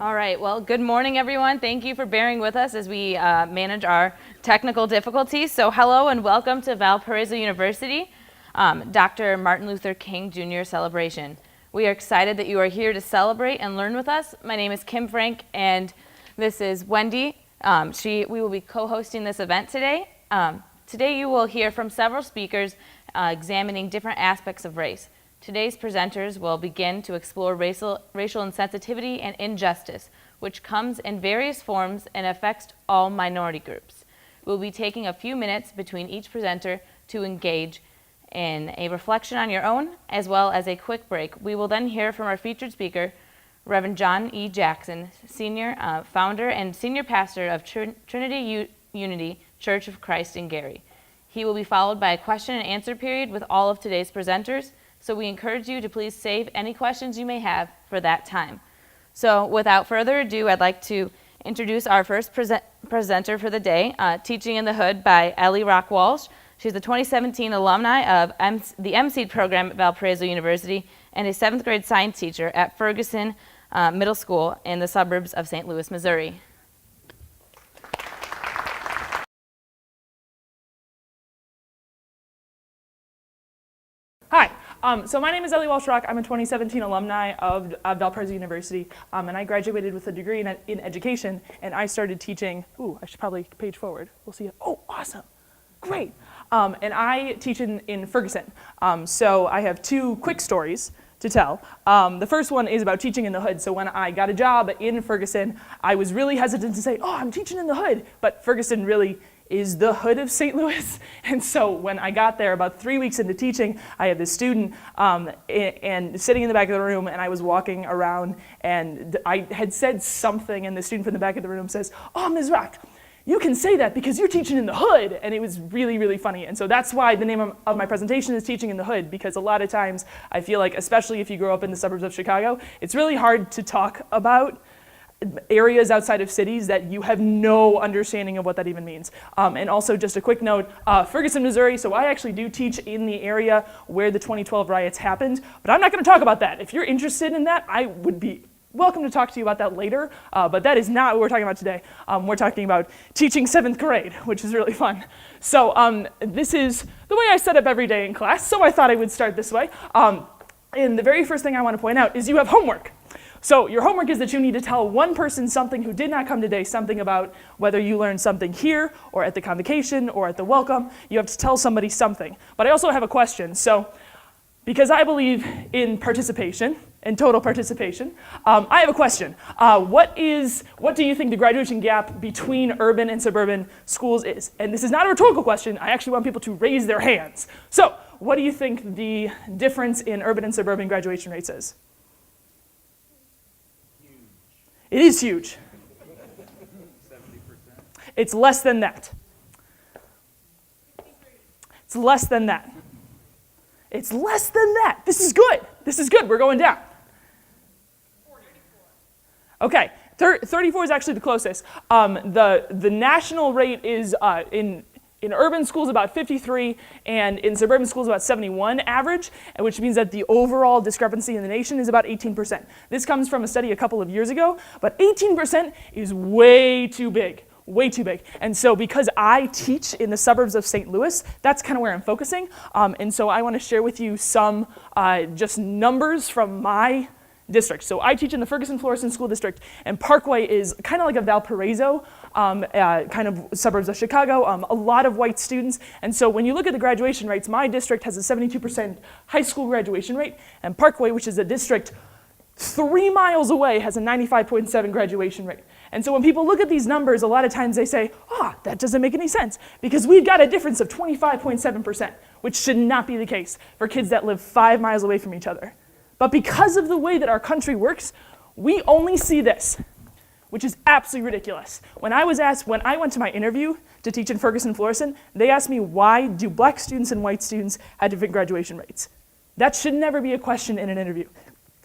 All right, well, good morning, everyone. Thank you for bearing with us as we manage our technical difficulties. So hello and welcome to Valparaiso University, Dr. Martin Luther King Jr. celebration. We are excited that you are here to celebrate and learn with us. My name is Kim Frank, and this is Wendy. We will be co-hosting this event today. Today you will hear from several speakers examining different aspects of race. Today's presenters will begin to explore racial insensitivity and injustice, which comes in various forms and affects all minority groups. We'll be taking a few minutes between each presenter to engage in a reflection on your own, as well as a quick break. We will then hear from our featured speaker, Reverend John E. Jackson, Senior Founder and Senior Pastor of Trinity Unity Church of Christ in Gary. He will be followed by a question and answer period with all of today's presenters. So we encourage you to please save any questions you may have for that time. So without further ado, I'd like to introduce our first presenter for the day, Teaching in the Hood by Elly Walsh-Rock. She's a 2017 alumni of the MSeed program at Valparaiso University and a 7th grade science teacher at Ferguson Middle School in the suburbs of St. Louis, Missouri. Hi. So my name is Elly Walsh-Rock. I'm a 2017 alumni of Valparaiso University, and I graduated with a degree in education, and I started teaching. Ooh, I should probably page forward. We'll see. Oh, awesome. Great. And I teach in Ferguson. So I have two quick stories to tell. The first one is about teaching in the hood. So when I got a job in Ferguson, I was really hesitant to say, oh, I'm teaching in the hood, but Ferguson really is the hood of St. Louis. And so when I got there, about 3 weeks into teaching, I had this student and sitting in the back of the room, and I was walking around, and I had said something, and the student from the back of the room says, oh, Ms. Rock, you can say that because you're teaching in the hood. And it was really, really funny. And so that's why the name of my presentation is Teaching in the Hood, because a lot of times I feel like, especially if you grow up in the suburbs of Chicago, it's really hard to talk about areas outside of cities that you have no understanding of what that even means. And also just a quick note, Ferguson, Missouri, so I actually do teach in the area where the 2012 riots happened, but I'm not gonna talk about that. If you're interested in that, I would be welcome to talk to you about that later, but that is not what we're talking about today. We're talking about teaching 7th grade, which is really fun. So this is the way I set up every day in class, so I thought I would start this way. And the very first thing I wanna point out is you have homework. So your homework is that you need to tell one person something who did not come today, something about whether you learned something here or at the convocation or at the welcome. You have to tell somebody something. But I also have a question. So because I believe in participation and total participation, I have a question. What do you think the graduation gap between urban and suburban schools is? And this is not a rhetorical question. I actually want people to raise their hands. So what do you think the difference in urban and suburban graduation rates is? It is huge. 70%? It's less than that. It's less than that. It's less than that. This is good. This is good. We're going down. 34. Okay, 34 is actually the closest. The national rate is in urban schools about 53, and in suburban schools about 71 average, which means that the overall discrepancy in the nation is about 18%. This comes from a study a couple of years ago, but 18% is way too big. Way too big. And so because I teach in the suburbs of St. Louis, that's kind of where I'm focusing. And so I want to share with you some just numbers from my district. So I teach in the Ferguson-Florissant School District, and Parkway is kind of like a Valparaiso, kind of suburbs of Chicago, a lot of white students. And so when you look at the graduation rates, my district has a 72% high school graduation rate, and Parkway, which is a district 3 miles away, has a 95.7 graduation rate. And so when people look at these numbers, a lot of times they say, that doesn't make any sense, because we've got a difference of 25.7%, which should not be the case for kids that live 5 miles away from each other. But because of the way that our country works, we only see this, which is absolutely ridiculous. When I went to my interview to teach in Ferguson-Florissant, they asked me, why do black students and white students have different graduation rates? That should never be a question in an interview.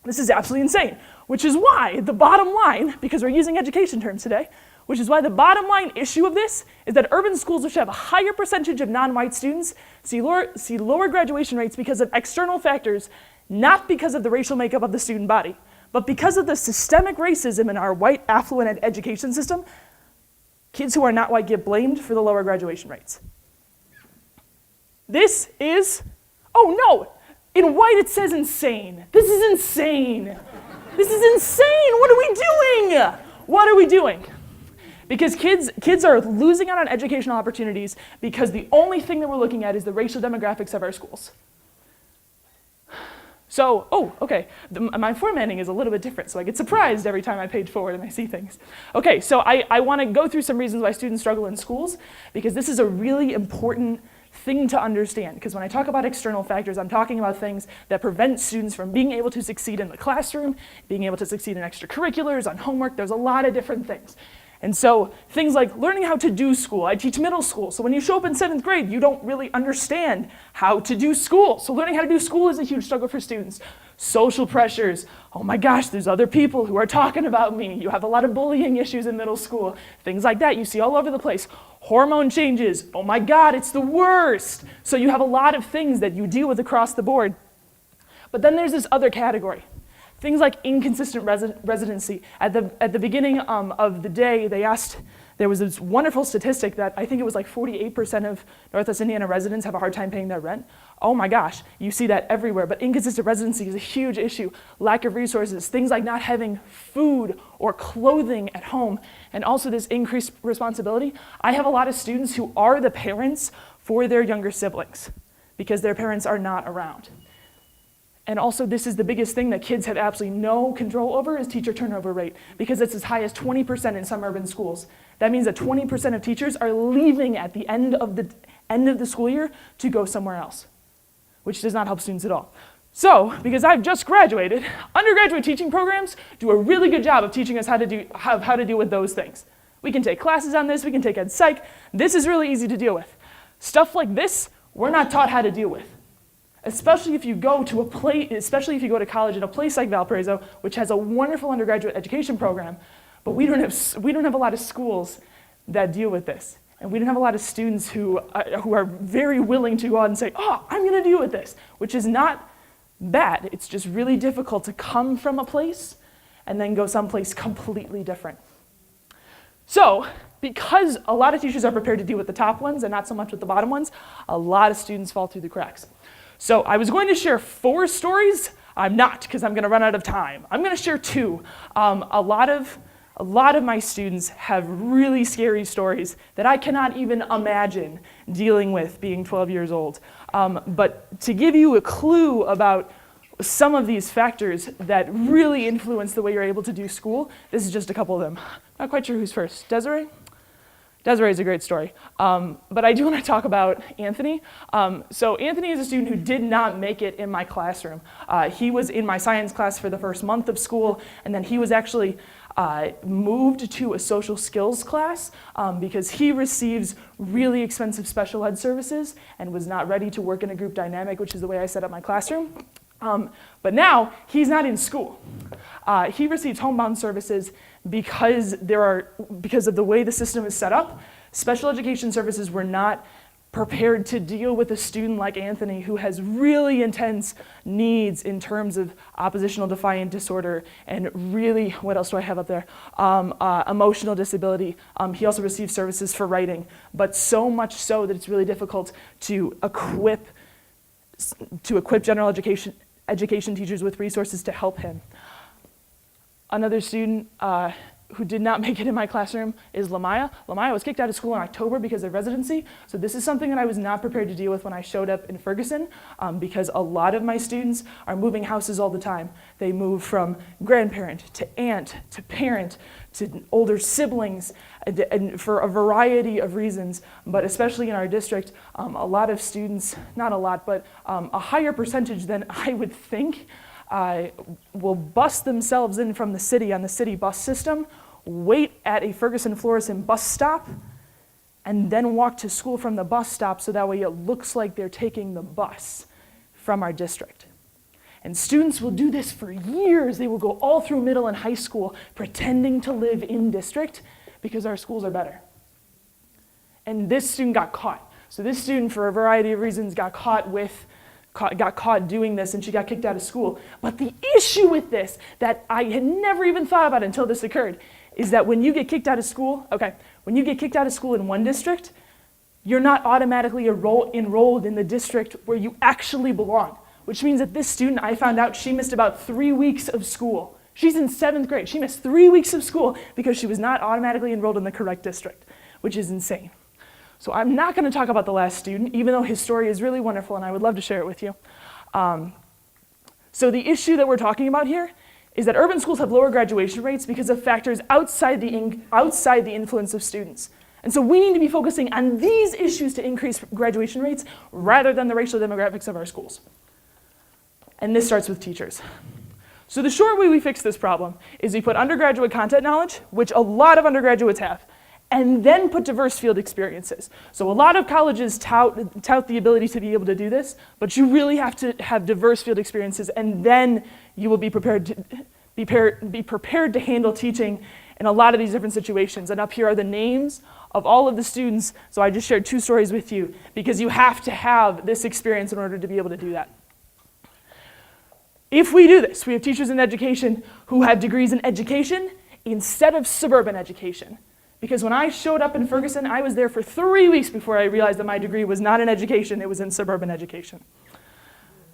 This is absolutely insane, which is why the bottom line, because we're using education terms today, which is why the bottom line issue of this is that urban schools which have a higher percentage of non-white students see lower graduation rates because of external factors, not because of the racial makeup of the student body. But because of the systemic racism in our white affluent education system, kids who are not white get blamed for the lower graduation rates. This is, oh no, in white it says insane. This is insane. This is insane. What are we doing? What are we doing? Because kids are losing out on educational opportunities because the only thing that we're looking at is the racial demographics of our schools. So, okay, my formatting is a little bit different, so I get surprised every time I page forward and I see things. Okay, so I want to go through some reasons why students struggle in schools, because this is a really important thing to understand. Because when I talk about external factors, I'm talking about things that prevent students from being able to succeed in the classroom, being able to succeed in extracurriculars, on homework. There's a lot of different things. And so things like learning how to do school. I teach middle school, so when you show up in 7th grade, you don't really understand how to do school. So learning how to do school is a huge struggle for students. Social pressures. Oh my gosh, there's other people who are talking about me. You have a lot of bullying issues in middle school. Things like that you see all over the place. Hormone changes. Oh my God, it's the worst. So you have a lot of things that you deal with across the board. But then there's this other category. Things like inconsistent residency. At the beginning of the day, there was this wonderful statistic that I think it was like 48% of Northwest Indiana residents have a hard time paying their rent. Oh my gosh, you see that everywhere, but inconsistent residency is a huge issue. Lack of resources, things like not having food or clothing at home, and also this increased responsibility. I have a lot of students who are the parents for their younger siblings because their parents are not around. And also, this is the biggest thing that kids have absolutely no control over is teacher turnover rate, because it's as high as 20% in some urban schools. That means that 20% of teachers are leaving at the end of the school year to go somewhere else, which does not help students at all. So, because I've just graduated, undergraduate teaching programs do a really good job of teaching us how to deal with those things. We can take classes on this, we can take ed psych. This is really easy to deal with. Stuff like this, we're not taught how to deal with. Especially if you go to college in a place like Valparaiso, which has a wonderful undergraduate education program, but we don't have a lot of schools that deal with this. And we don't have a lot of students who are very willing to go out and say, oh, I'm going to deal with this, which is not bad. It's just really difficult to come from a place and then go someplace completely different. So, because a lot of teachers are prepared to deal with the top ones and not so much with the bottom ones, a lot of students fall through the cracks. So I was going to share 4 stories. I'm not, because I'm going to run out of time. I'm going to share 2. A lot of my students have really scary stories that I cannot even imagine dealing with being 12 years old. But to give you a clue about some of these factors that really influence the way you're able to do school, this is just a couple of them. Not quite sure who's first. Desiree? Desiree is a great story, but I do want to talk about Anthony. So Anthony is a student who did not make it in my classroom. He was in my science class for the first month of school, and then he was actually moved to a social skills class because he receives really expensive special ed services and was not ready to work in a group dynamic, which is the way I set up my classroom. But now he's not in school. He receives homebound services because of the way the system is set up. Special education services were not prepared to deal with a student like Anthony who has really intense needs in terms of oppositional defiant disorder and really, what else do I have up there? Emotional disability. He also receives services for writing, but so much so that it's really difficult to equip general education teachers with resources to help him. Another student who did not make it in my classroom is Lamaya. Lamaya was kicked out of school in October because of residency, so this is something that I was not prepared to deal with when I showed up in Ferguson because a lot of my students are moving houses all the time. They move from grandparent to aunt to parent to older siblings and for a variety of reasons, but especially in our district, a lot of students, not a lot, but a higher percentage than I would think will bus themselves in from the city on the city bus system, wait at a Ferguson-Florissant bus stop, and then walk to school from the bus stop so that way it looks like they're taking the bus from our district. And students will do this for years. They will go all through middle and high school pretending to live in district because our schools are better. And this student got caught. So this student, for a variety of reasons, got caught with got caught doing this and she got kicked out of school. But the issue with this that I had never even thought about until this occurred is that when you get kicked out of school, when you get kicked out of school in one district, you're not automatically enrolled in the district where you actually belong, which means that this student, I found out she missed about 3 weeks of school. She's in 7th grade. She missed 3 weeks of school because she was not automatically enrolled in the correct district, which is insane. So I'm not going to talk about the last student, even though his story is really wonderful and I would love to share it with you. So the issue that we're talking about here is that urban schools have lower graduation rates because of factors outside the influence of students. And so we need to be focusing on these issues to increase graduation rates rather than the racial demographics of our schools. And this starts with teachers. So the short way we fix this problem is we put undergraduate content knowledge, which a lot of undergraduates have, and then put diverse field experiences. So a lot of colleges tout the ability to be able to do this, but you really have to have diverse field experiences, and then you will be prepared to handle teaching in a lot of these different situations. And up here are the names of all of the students. So I just shared 2 stories with you because you have to have this experience in order to be able to do that. If we do this, we have teachers in education who have degrees in education instead of suburban education. Because when I showed up in Ferguson, I was there for 3 weeks before I realized that my degree was not in education, it was in suburban education.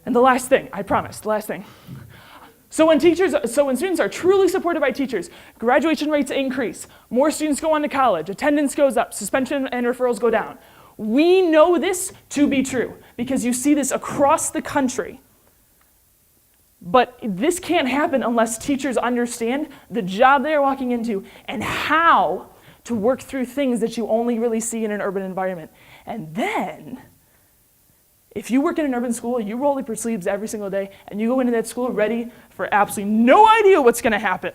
And the last thing, I promise, the last thing. So when students are truly supported by teachers, graduation rates increase, more students go on to college, attendance goes up, suspension and referrals go down. We know this to be true because you see this across the country. But this can't happen unless teachers understand the job they are walking into and how to work through things that you only really see in an urban environment. And then, if you work in an urban school, you roll up your sleeves every single day, and you go into that school ready for absolutely no idea what's going to happen,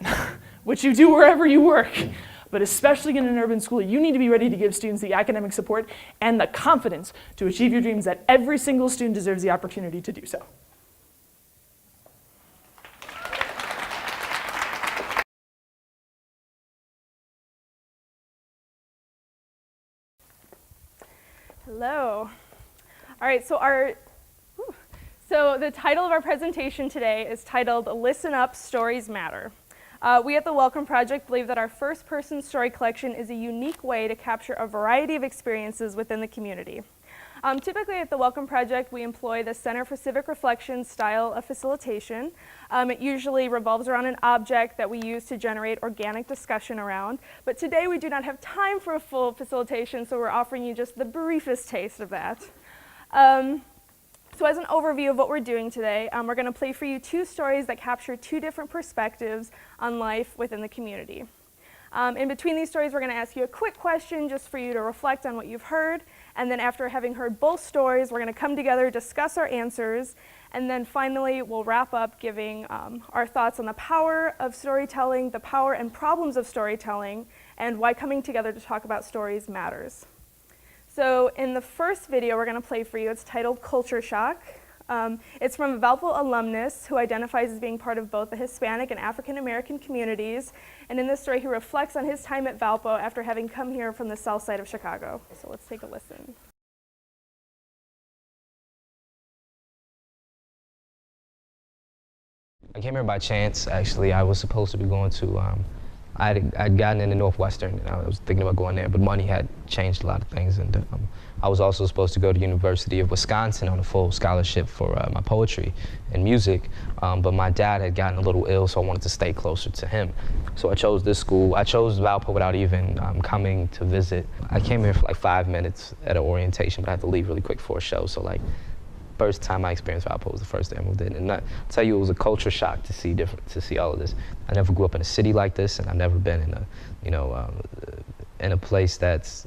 which you do wherever you work. But especially in an urban school, you need to be ready to give students the academic support and the confidence to achieve your dreams that every single student deserves the opportunity to do so. Hello. All right, so the title of our presentation today is titled Listen Up, Stories Matter. We at the Welcome Project believe that our first-person story collection is a unique way to capture a variety of experiences within the community. Typically at the Welcome Project, we employ the Center for Civic Reflection style of facilitation. It usually revolves around an object that we use to generate organic discussion around. But today we do not have time for a full facilitation, so we're offering you just the briefest taste of that. So as an overview of what we're doing today, we're going to play for you 2 stories that capture 2 different perspectives on life within the community. In between these stories, we're going to ask you a quick question just for you to reflect on what you've heard. And then after having heard both stories, we're going to come together, discuss our answers, and then finally we'll wrap up giving our thoughts on the power of storytelling, the power and problems of storytelling, and why coming together to talk about stories matters. So in the first video we're going to play for you, it's titled Culture Shock. It's from a Valpo alumnus who identifies as being part of both the Hispanic and African American communities. And in this story, he reflects on his time at Valpo after having come here from the south side of Chicago. So let's take a listen. I came here by chance, actually. I was supposed to be going to, I'd gotten into Northwestern and I was thinking about going there, but money had changed a lot of things. And I was also supposed to go to University of Wisconsin on a full scholarship for my poetry and music, but my dad had gotten a little ill, so I wanted to stay closer to him. So I chose this school. I chose Valpo without even coming to visit. I came here for like 5 minutes at an orientation, but I had to leave really quick for a show. So like, first time I experienced Valpo was the first day I moved in, and I tell you, it was a culture shock to see all of this. I never grew up in a city like this, and I've never been in a, in a place that's,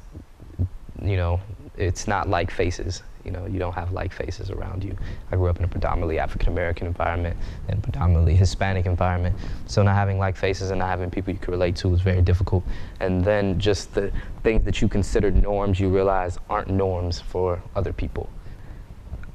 it's not like faces. You don't have like faces around you. I grew up in a predominantly African American environment and predominantly Hispanic environment, so not having like faces and not having people you can relate to was very difficult. And then just the things that you considered norms, you realize aren't norms for other people.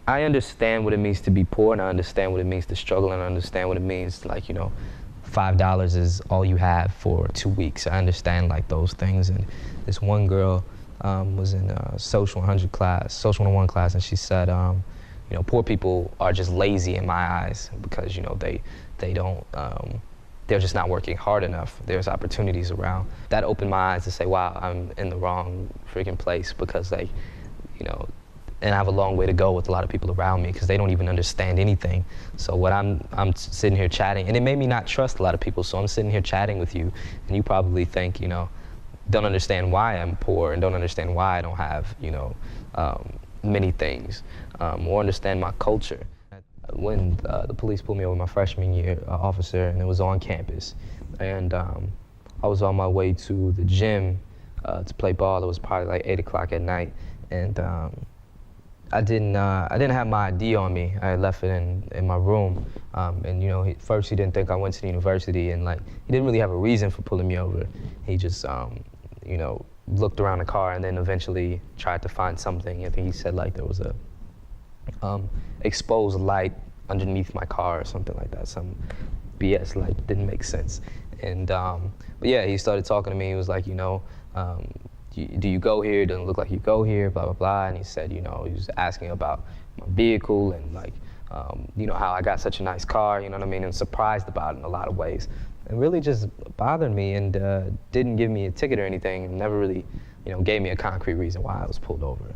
I understand what it means to be poor, and I understand what it means to struggle, and I understand what it means, like, $5 is all you have for 2 weeks. I understand like those things. And this one girl was in Social 101 class, and she said you know, poor people are just lazy in my eyes because, you know, they don't, they're just not working hard enough. There's opportunities around. That opened my eyes to say, wow, I'm in the wrong freaking place because they, you know, and I have a long way to go with a lot of people around me because they don't even understand anything. So what I'm sitting here chatting, and it made me not trust a lot of people, so I'm sitting here chatting with you, and you probably think, you know, don't understand why I'm poor and don't understand why I don't have, you know, many things, or understand my culture. When the police pulled me over my freshman year, officer, and it was on campus, and I was on my way to the gym to play ball. It was probably like 8 o'clock at night, and I didn't have my ID on me. I left it in my room, and you know, first he didn't think I went to the university, and like he didn't really have a reason for pulling me over. He just you know, looked around the car and then eventually tried to find something. I think he said like there was a exposed light underneath my car or something like that. Some BS light, didn't make sense. And but yeah, he started talking to me. He was like, you know, do you go here? It doesn't look like you go here, blah, blah, blah. And he said, you know, he was asking about my vehicle and like, you know, how I got such a nice car, you know what I mean? And surprised about it in a lot of ways. And really just bothered me and didn't give me a ticket or anything, and never really, you know, gave me a concrete reason why I was pulled over.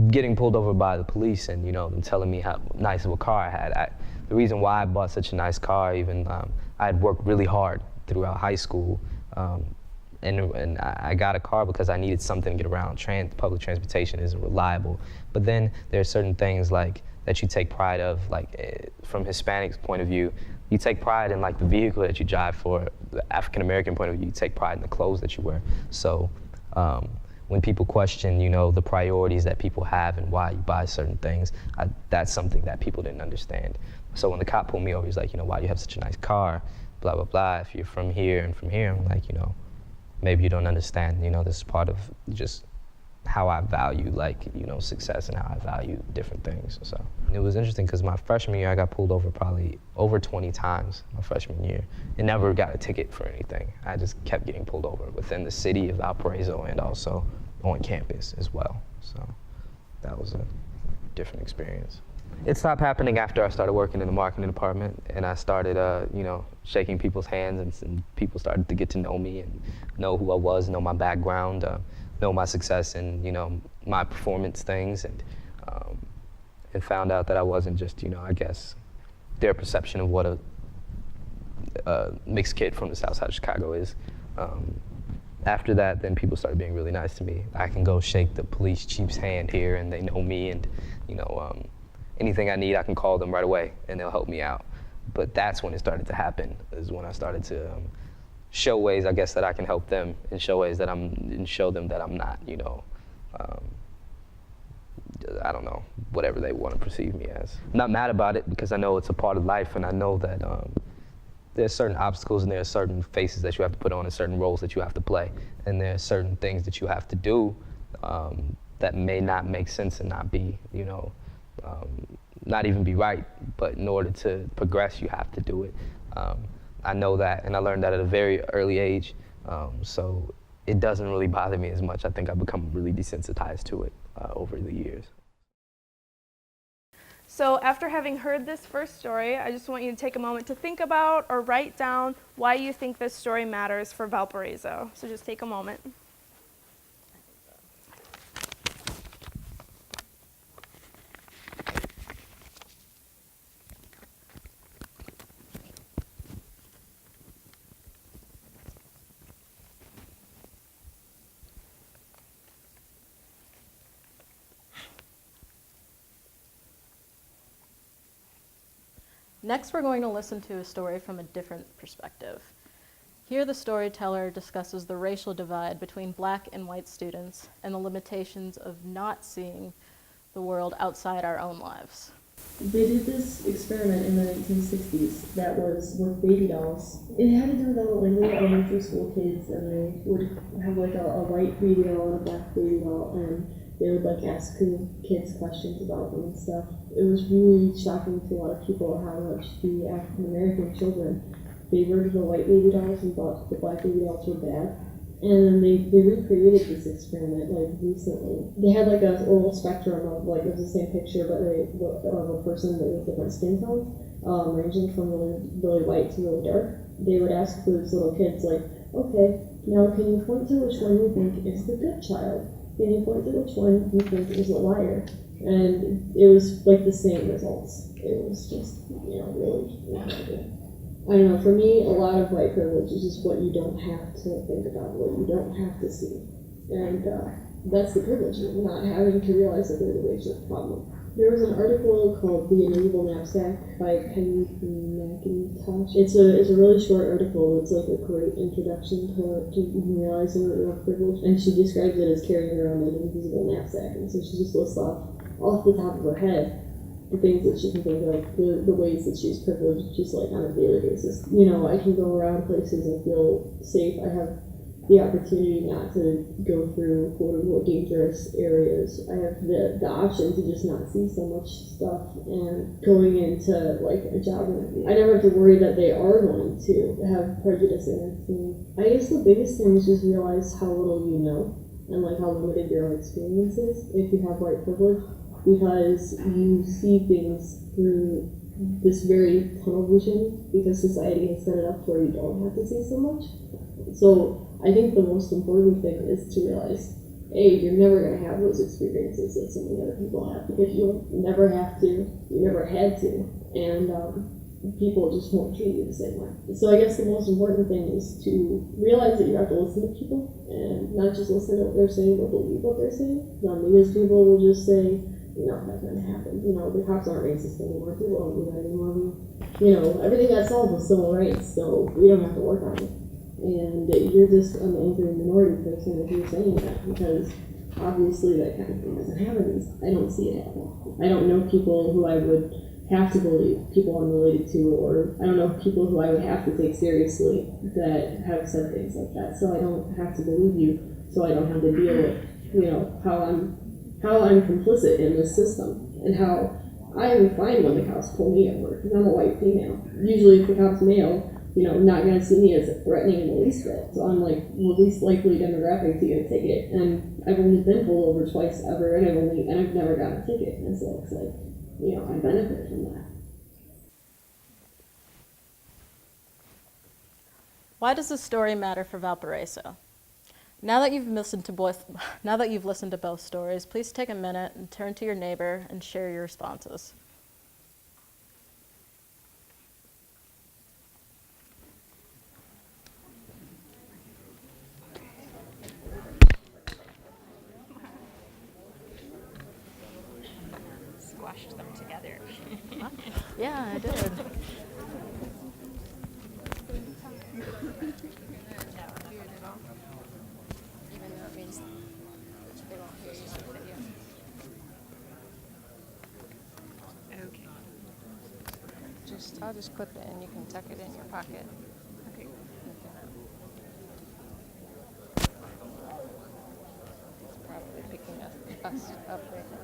Getting pulled over by the police and, you know, them telling me how nice of a car I had. The reason why I bought such a nice car, even I had worked really hard throughout high school, and I got a car because I needed something to get around. Public transportation isn't reliable. But then there are certain things like that you take pride of, like from Hispanics' point of view, you take pride in like the vehicle that you drive. For the African American point of view, you take pride in the clothes that you wear. So when people question, you know, the priorities that people have and why you buy certain things, that's something that people didn't understand. So when the cop pulled me over, he's like, you know, why do you have such a nice car, blah, blah, blah. If you're from here and from here, I'm like, you know, maybe you don't understand, you know, this is part of just how I value, like, you know, success and how I value different things. So it was interesting because my freshman year, I got pulled over probably over 20 times my freshman year and never got a ticket for anything. I just kept getting pulled over within the city of Valparaiso and also on campus as well. So that was a different experience. It stopped happening after I started working in the marketing department and I started, you know, shaking people's hands and people started to get to know me and know who I was, know my background, know my success and, you know, my performance things, and found out that I wasn't just, you know, I guess their perception of what a mixed kid from the south side of Chicago is. After that, then people started being really nice to me. I can go shake the police chief's hand here and they know me, and, you know, anything I need, I can call them right away and they'll help me out. But that's when it started to happen, is when I started to show ways, I guess, that I can help them and show ways that and show them that I'm not, you know, I don't know, whatever they want to perceive me as. I'm not mad about it because I know it's a part of life, and I know that there's certain obstacles and there are certain faces that you have to put on and certain roles that you have to play, and there are certain things that you have to do that may not make sense and not be, you know, not even be right, but in order to progress, you have to do it. I know that, and I learned that at a very early age, so it doesn't really bother me as much. I think I've become really desensitized to it over the years. So after having heard this first story, I just want you to take a moment to think about or write down why you think this story matters for Valparaiso. So just take a moment. Next, we're going to listen to a story from a different perspective. Here, the storyteller discusses the racial divide between black and white students and the limitations of not seeing the world outside our own lives. They did this experiment in the 1960s that was with baby dolls. It had to do with all the little elementary school kids, and they would have like a white baby doll and a black baby doll, and they would like ask kids questions about them and stuff. It was really shocking to a lot of people how much the African American children favored the white baby dolls and thought the black baby dolls were bad. And then they recreated this experiment like recently. They had like a little spectrum of like, it was the same picture but of a person but with different skin tones, ranging from really white to really dark. They would ask those little kids like, okay, now can you point to which one you think is the good child? Can you point to which one you think is a liar? And it was like the same results. It was just, really good. I don't know, for me, a lot of white privilege is just what you don't have to think about, what you don't have to see. And that's the privilege of not having to realize that there's a racial problem. There was an article called The Inevitable Knapsack by Penny McIntosh. It's a really short article. It's like a great introduction to realizing that you have privilege. And she describes it as carrying around an invisible knapsack. And so she just lists off the top of her head the things that she can think of, the ways that she's privileged just like on a daily basis. I can go around places and feel safe. I have the opportunity not to go through quote-unquote dangerous areas. I have the option to just not see so much stuff, and going into like a job interview, I never have to worry that they are going to have prejudice against me. I guess the biggest thing is just realize how little you know and like how limited your own experience is if you have white privilege. Because you see things through this very tunnel vision because society has set it up where you don't have to see so much. So I think the most important thing is to realize, A, you're never going to have those experiences that so many other people have because you never have to, you never had to, and people just won't treat you the same way. So I guess the most important thing is to realize that you have to listen to people and not just listen to what they're saying but believe what they're saying. Because people will just say, that's going to happen. The cops aren't racist anymore. People don't do that anymore. Everything got solved with civil rights, so we don't have to work on it. And you're just an angry minority person if you're saying that, because obviously that kind of thing doesn't happen. I don't see it happen. I don't know people who I would have to believe, people I'm related to, or I don't know people who I would have to take seriously that have said things like that. So I don't have to believe you, so I don't have to deal with, how I'm complicit in this system, and how I am fine when the cops pull me at work, because I'm a white female. Usually if the cop's male, not going to see me as threatening in the least bit. So I'm like the least likely demographic to get a ticket. And I've only been pulled over twice ever, and I've never gotten a ticket. And so it's like, I benefit from that. Why does this story matter for Valparaiso? Now that you've listened to both stories, please take a minute and turn to your neighbor and share your responses. Squashed them together. Yeah, I did. I'll just clip it and you can tuck it in your pocket. Okay. It's probably picking us up right now.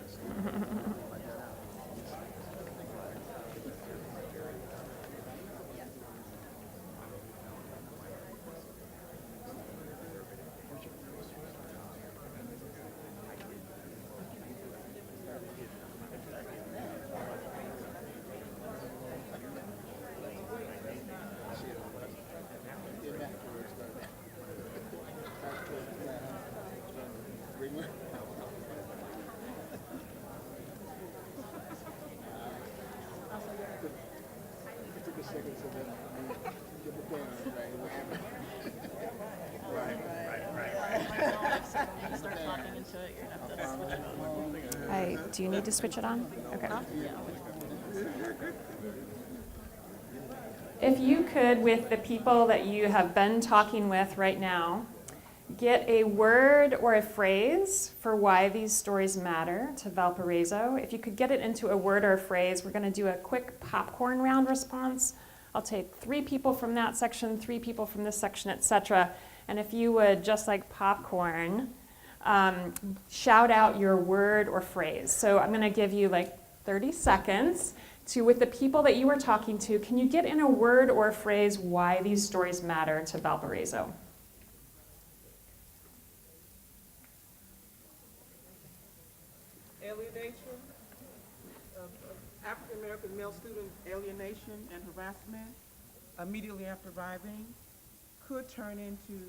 Do you need to switch it on? Okay. If you could, with the people that you have been talking with right now, get a word or a phrase for why these stories matter to Valparaiso. If you could get it into a word or a phrase, we're going to do a quick popcorn round response. I'll take 3 people from that section, 3 people from this section, etc. And if you would, just like popcorn, shout out your word or phrase. So I'm going to give you like 30 seconds to, with the people that you were talking to, can you get in a word or a phrase why these stories matter to Valparaiso? female student alienation and harassment immediately after arriving could turn into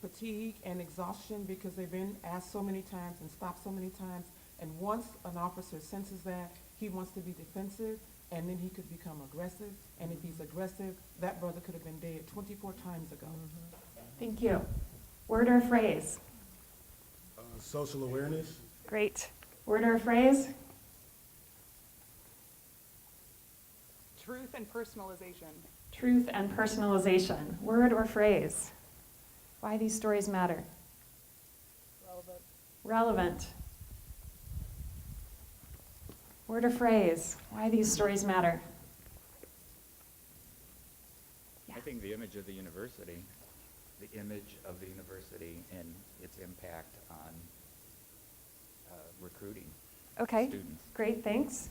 fatigue and exhaustion because they've been asked so many times and stopped so many times. And once an officer senses that, he wants to be defensive, and then he could become aggressive. And if he's aggressive, that brother could have been dead 24 times ago. Thank you. Word or phrase? Social awareness. Great. Word or phrase? Truth and personalization. Truth and personalization. Word or phrase? Why these stories matter? Relevant. Relevant. Word or phrase? Why these stories matter? I think the image of the university and its impact on recruiting Okay, students. great, thanks.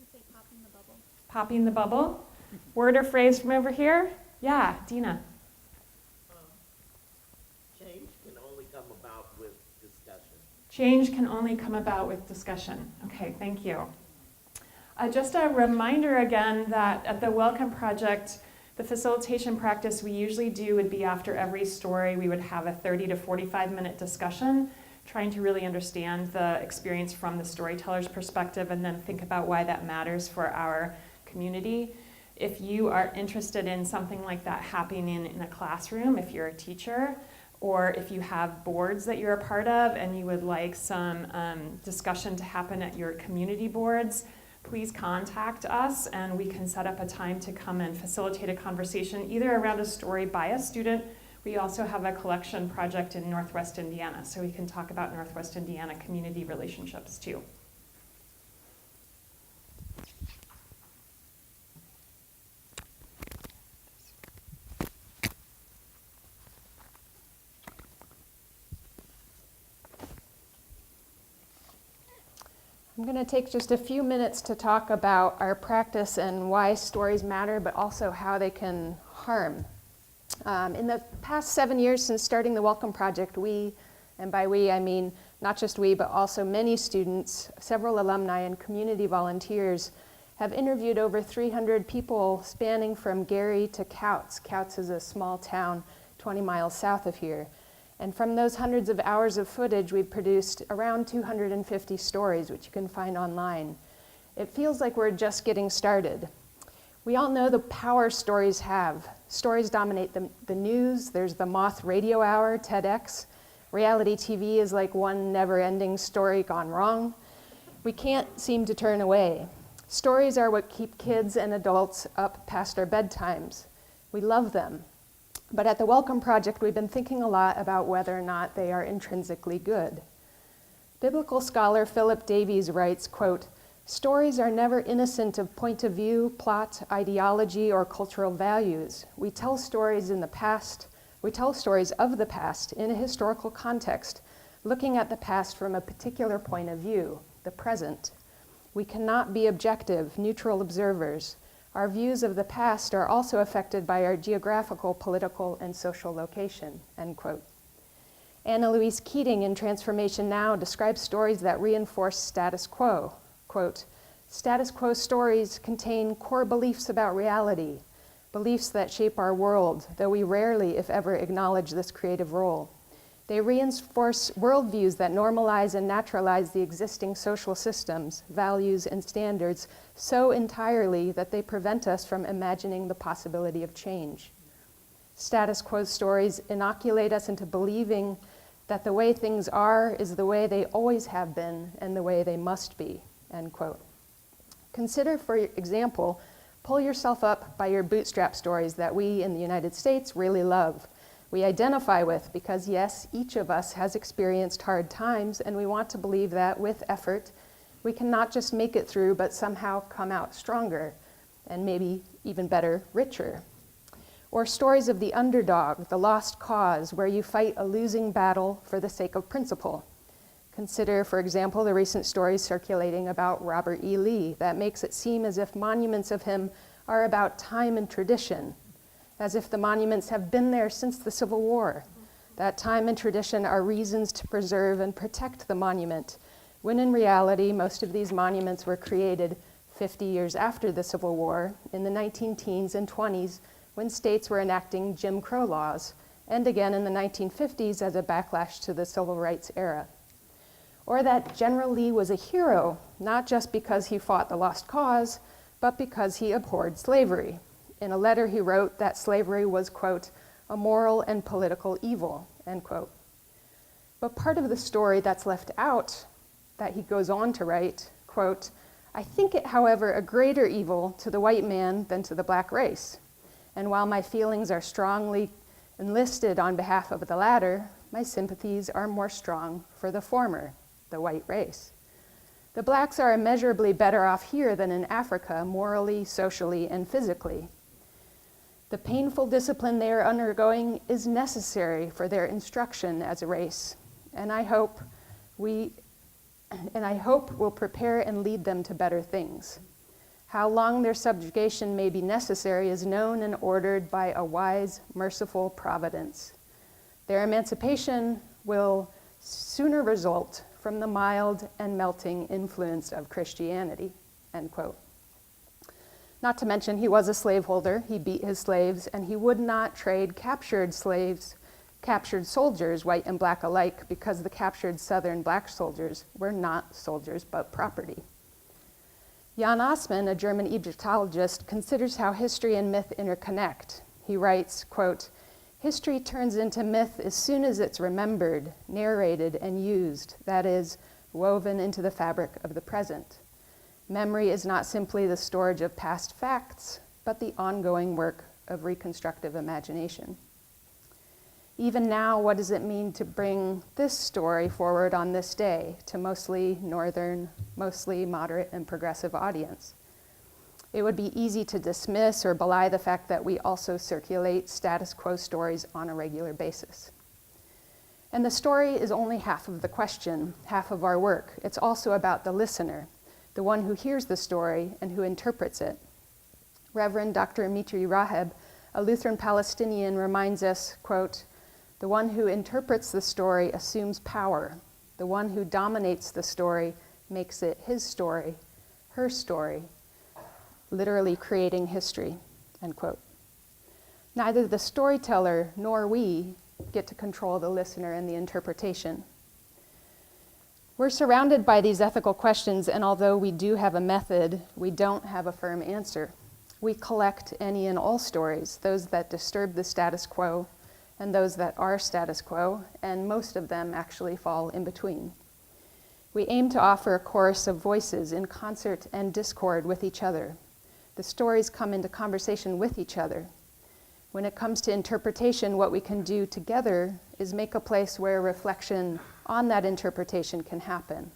You say popping the bubble. Popping the bubble. Word or phrase from over here? Yeah, Dina. Change can only come about with discussion. Change can only come about with discussion. Okay, thank you. Just a reminder again that at the Welcome Project, the facilitation practice we usually do would be after every story, we would have a 30 to 45-minute discussion, trying to really understand the experience from the storyteller's perspective and then think about why that matters for our community. If you are interested in something like that happening in a classroom, if you're a teacher, or if you have boards that you're a part of and you would like some discussion to happen at your community boards, please contact us and we can set up a time to come and facilitate a conversation either around a story by a student. We also have a collection project in Northwest Indiana, so we can talk about Northwest Indiana community relationships too. I'm going to take just a few minutes to talk about our practice and why stories matter, but also how they can harm. In the past 7 years since starting the Welcome Project, we, and by we I mean not just we, but also many students, several alumni and community volunteers, have interviewed over 300 people spanning from Gary to Katz. Katz is a small town 20 miles south of here. And from those hundreds of hours of footage, we've produced around 250 stories, which you can find online. It feels like we're just getting started. We all know the power stories have. Stories dominate the news. There's the Moth Radio Hour, TEDx. Reality TV is like one never-ending story gone wrong. We can't seem to turn away. Stories are what keep kids and adults up past our bedtimes. We love them. But at the Welcome Project, we've been thinking a lot about whether or not they are intrinsically good. Biblical scholar Philip Davies writes, quote, "Stories are never innocent of point of view, plot, ideology, or cultural values. We tell stories of the past in a historical context, looking at the past from a particular point of view, the present. We cannot be objective, neutral observers. Our views of the past are also affected by our geographical, political, and social location," end quote. Anna Louise Keating in Transformation Now describes stories that reinforce status quo. Quote, "Status quo stories contain core beliefs about reality, beliefs that shape our world, though we rarely, if ever, acknowledge this creative role. They reinforce worldviews that normalize and naturalize the existing social systems, values, and standards so entirely that they prevent us from imagining the possibility of change. Status quo stories inoculate us into believing that the way things are is the way they always have been and the way they must be," end quote. Consider, for example, pull yourself up by your bootstrap stories that we in the United States really love. We identify with because, yes, each of us has experienced hard times, and we want to believe that with effort, we can not just make it through, but somehow come out stronger, and maybe even better, richer. Or stories of the underdog, the lost cause, where you fight a losing battle for the sake of principle. Consider, for example, the recent stories circulating about Robert E. Lee that makes it seem as if monuments of him are about time and tradition, as if the monuments have been there since the Civil War. That time and tradition are reasons to preserve and protect the monument, when in reality, most of these monuments were created 50 years after the Civil War, in the 19-teens and 20s, when states were enacting Jim Crow laws, and again in the 1950s as a backlash to the civil rights era. Or that General Lee was a hero, not just because he fought the lost cause, but because he abhorred slavery. In a letter he wrote that slavery was, quote, a moral and political evil, end quote. But part of the story that's left out, that he goes on to write, quote, I think it, however, a greater evil to the white man than to the black race. And while my feelings are strongly enlisted on behalf of the latter, my sympathies are more strong for the former, the white race. The blacks are immeasurably better off here than in Africa, morally, socially, and physically. The painful discipline they are undergoing is necessary for their instruction as a race, and I hope will prepare and lead them to better things. How long their subjugation may be necessary is known and ordered by a wise, merciful providence. Their emancipation will sooner result from the mild and melting influence of Christianity, end quote. Not to mention, he was a slaveholder, he beat his slaves, and he would not trade captured soldiers, white and black alike, because the captured Southern black soldiers were not soldiers but property. Jan Assmann, a German Egyptologist, considers how history and myth interconnect. He writes, quote, history turns into myth as soon as it's remembered, narrated, and used, that is, woven into the fabric of the present. Memory is not simply the storage of past facts, but the ongoing work of reconstructive imagination. Even now, what does it mean to bring this story forward on this day to mostly northern, mostly moderate and progressive audience? It would be easy to dismiss or belie the fact that we also circulate status quo stories on a regular basis. And the story is only half of the question, half of our work. It's also about the listener, the one who hears the story and who interprets it. Reverend Dr. Mitri Raheb, a Lutheran Palestinian, reminds us, quote, the one who interprets the story assumes power. The one who dominates the story makes it his story, her story, literally creating history, end quote. Neither the storyteller nor we get to control the listener and the interpretation. We're surrounded by these ethical questions, and although we do have a method, we don't have a firm answer. We collect any and all stories, those that disturb the status quo and those that are status quo, and most of them actually fall in between. We aim to offer a chorus of voices in concert and discord with each other. The stories come into conversation with each other. When it comes to interpretation, what we can do together is make a place where reflection on that interpretation can happen.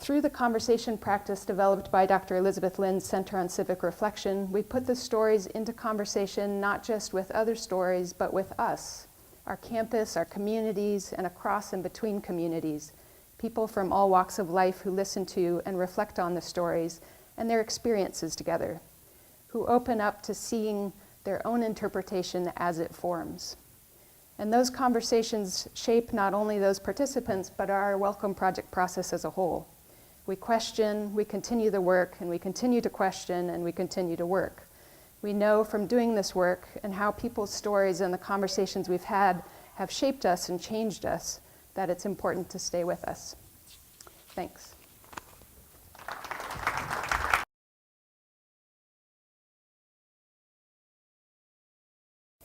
Through the conversation practice developed by Dr. Elizabeth Lynn's Center on Civic Reflection, we put the stories into conversation not just with other stories, but with us, our campus, our communities, and across and between communities, people from all walks of life who listen to and reflect on the stories and their experiences together, who open up to seeing their own interpretation as it forms. And those conversations shape not only those participants, but our Welcome Project process as a whole. We question, we continue the work, and we continue to question, and we continue to work. We know from doing this work and how people's stories and the conversations we've had have shaped us and changed us, that it's important to stay with us. Thanks.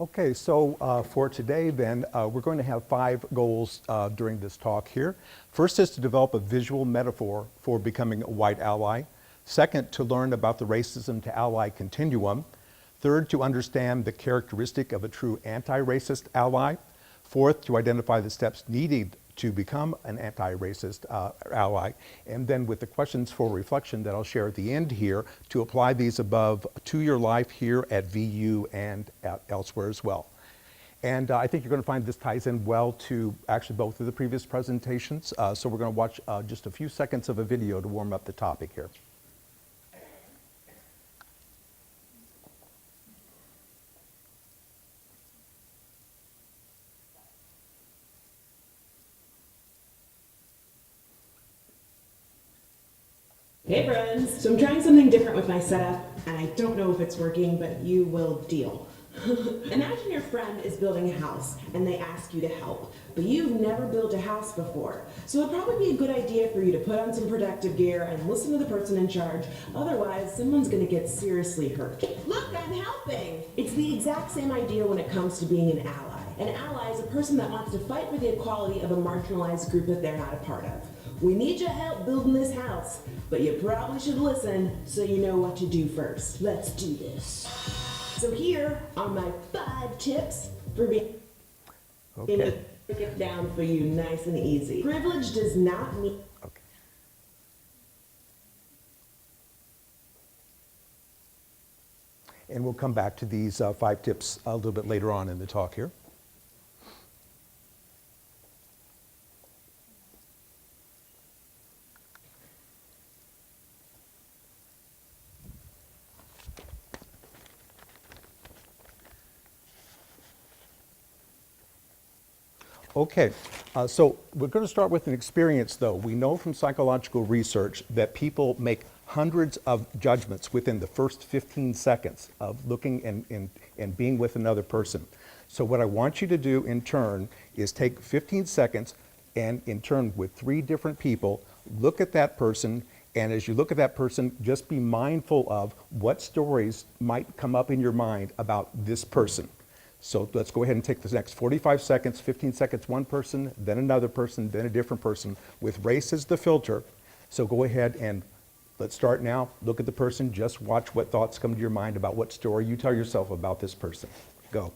Okay, so for today then, we're going to have 5 goals during this talk here. First is to develop a visual metaphor for becoming a white ally. Second, to learn about the racism to ally continuum. Third, to understand the characteristic of a true anti-racist ally. Fourth, to identify the steps needed to become an anti-racist ally. And then with the questions for reflection that I'll share at the end here, to apply these above to your life here at VU and elsewhere as well. And I think you're going to find this ties in well to actually both of the previous presentations. So we're going to watch just a few seconds of a video to warm up the topic here. Hey friends! So I'm trying something different with my setup, and I don't know if it's working, but you will deal. Imagine your friend is building a house, and they ask you to help, but you've never built a house before. So it'd probably be a good idea for you to put on some protective gear and listen to the person in charge, otherwise someone's gonna get seriously hurt. Look, I'm helping! It's the exact same idea when it comes to being an ally. An ally is a person that wants to fight for the equality of a marginalized group that they're not a part of. We need your help building this house, but you probably should listen so you know what to do first. Let's do this. So here are my 5 tips for being able to break it down for you nice and easy. Privilege does not mean... Okay. And we'll come back to these 5 tips a little bit later on in the talk here. Okay, so we're going to start with an experience though. We know from psychological research that people make hundreds of judgments within the first 15 seconds of looking and being with another person. So what I want you to do in turn is take 15 seconds and in turn with 3 different people, look at that person, and as you look at that person, just be mindful of what stories might come up in your mind about this person. So let's go ahead and take the next 45 seconds, 15 seconds, one person, then another person, then a different person, with race as the filter. So go ahead and let's start now. Look at the person, just watch what thoughts come to your mind about what story you tell yourself about this person. Go.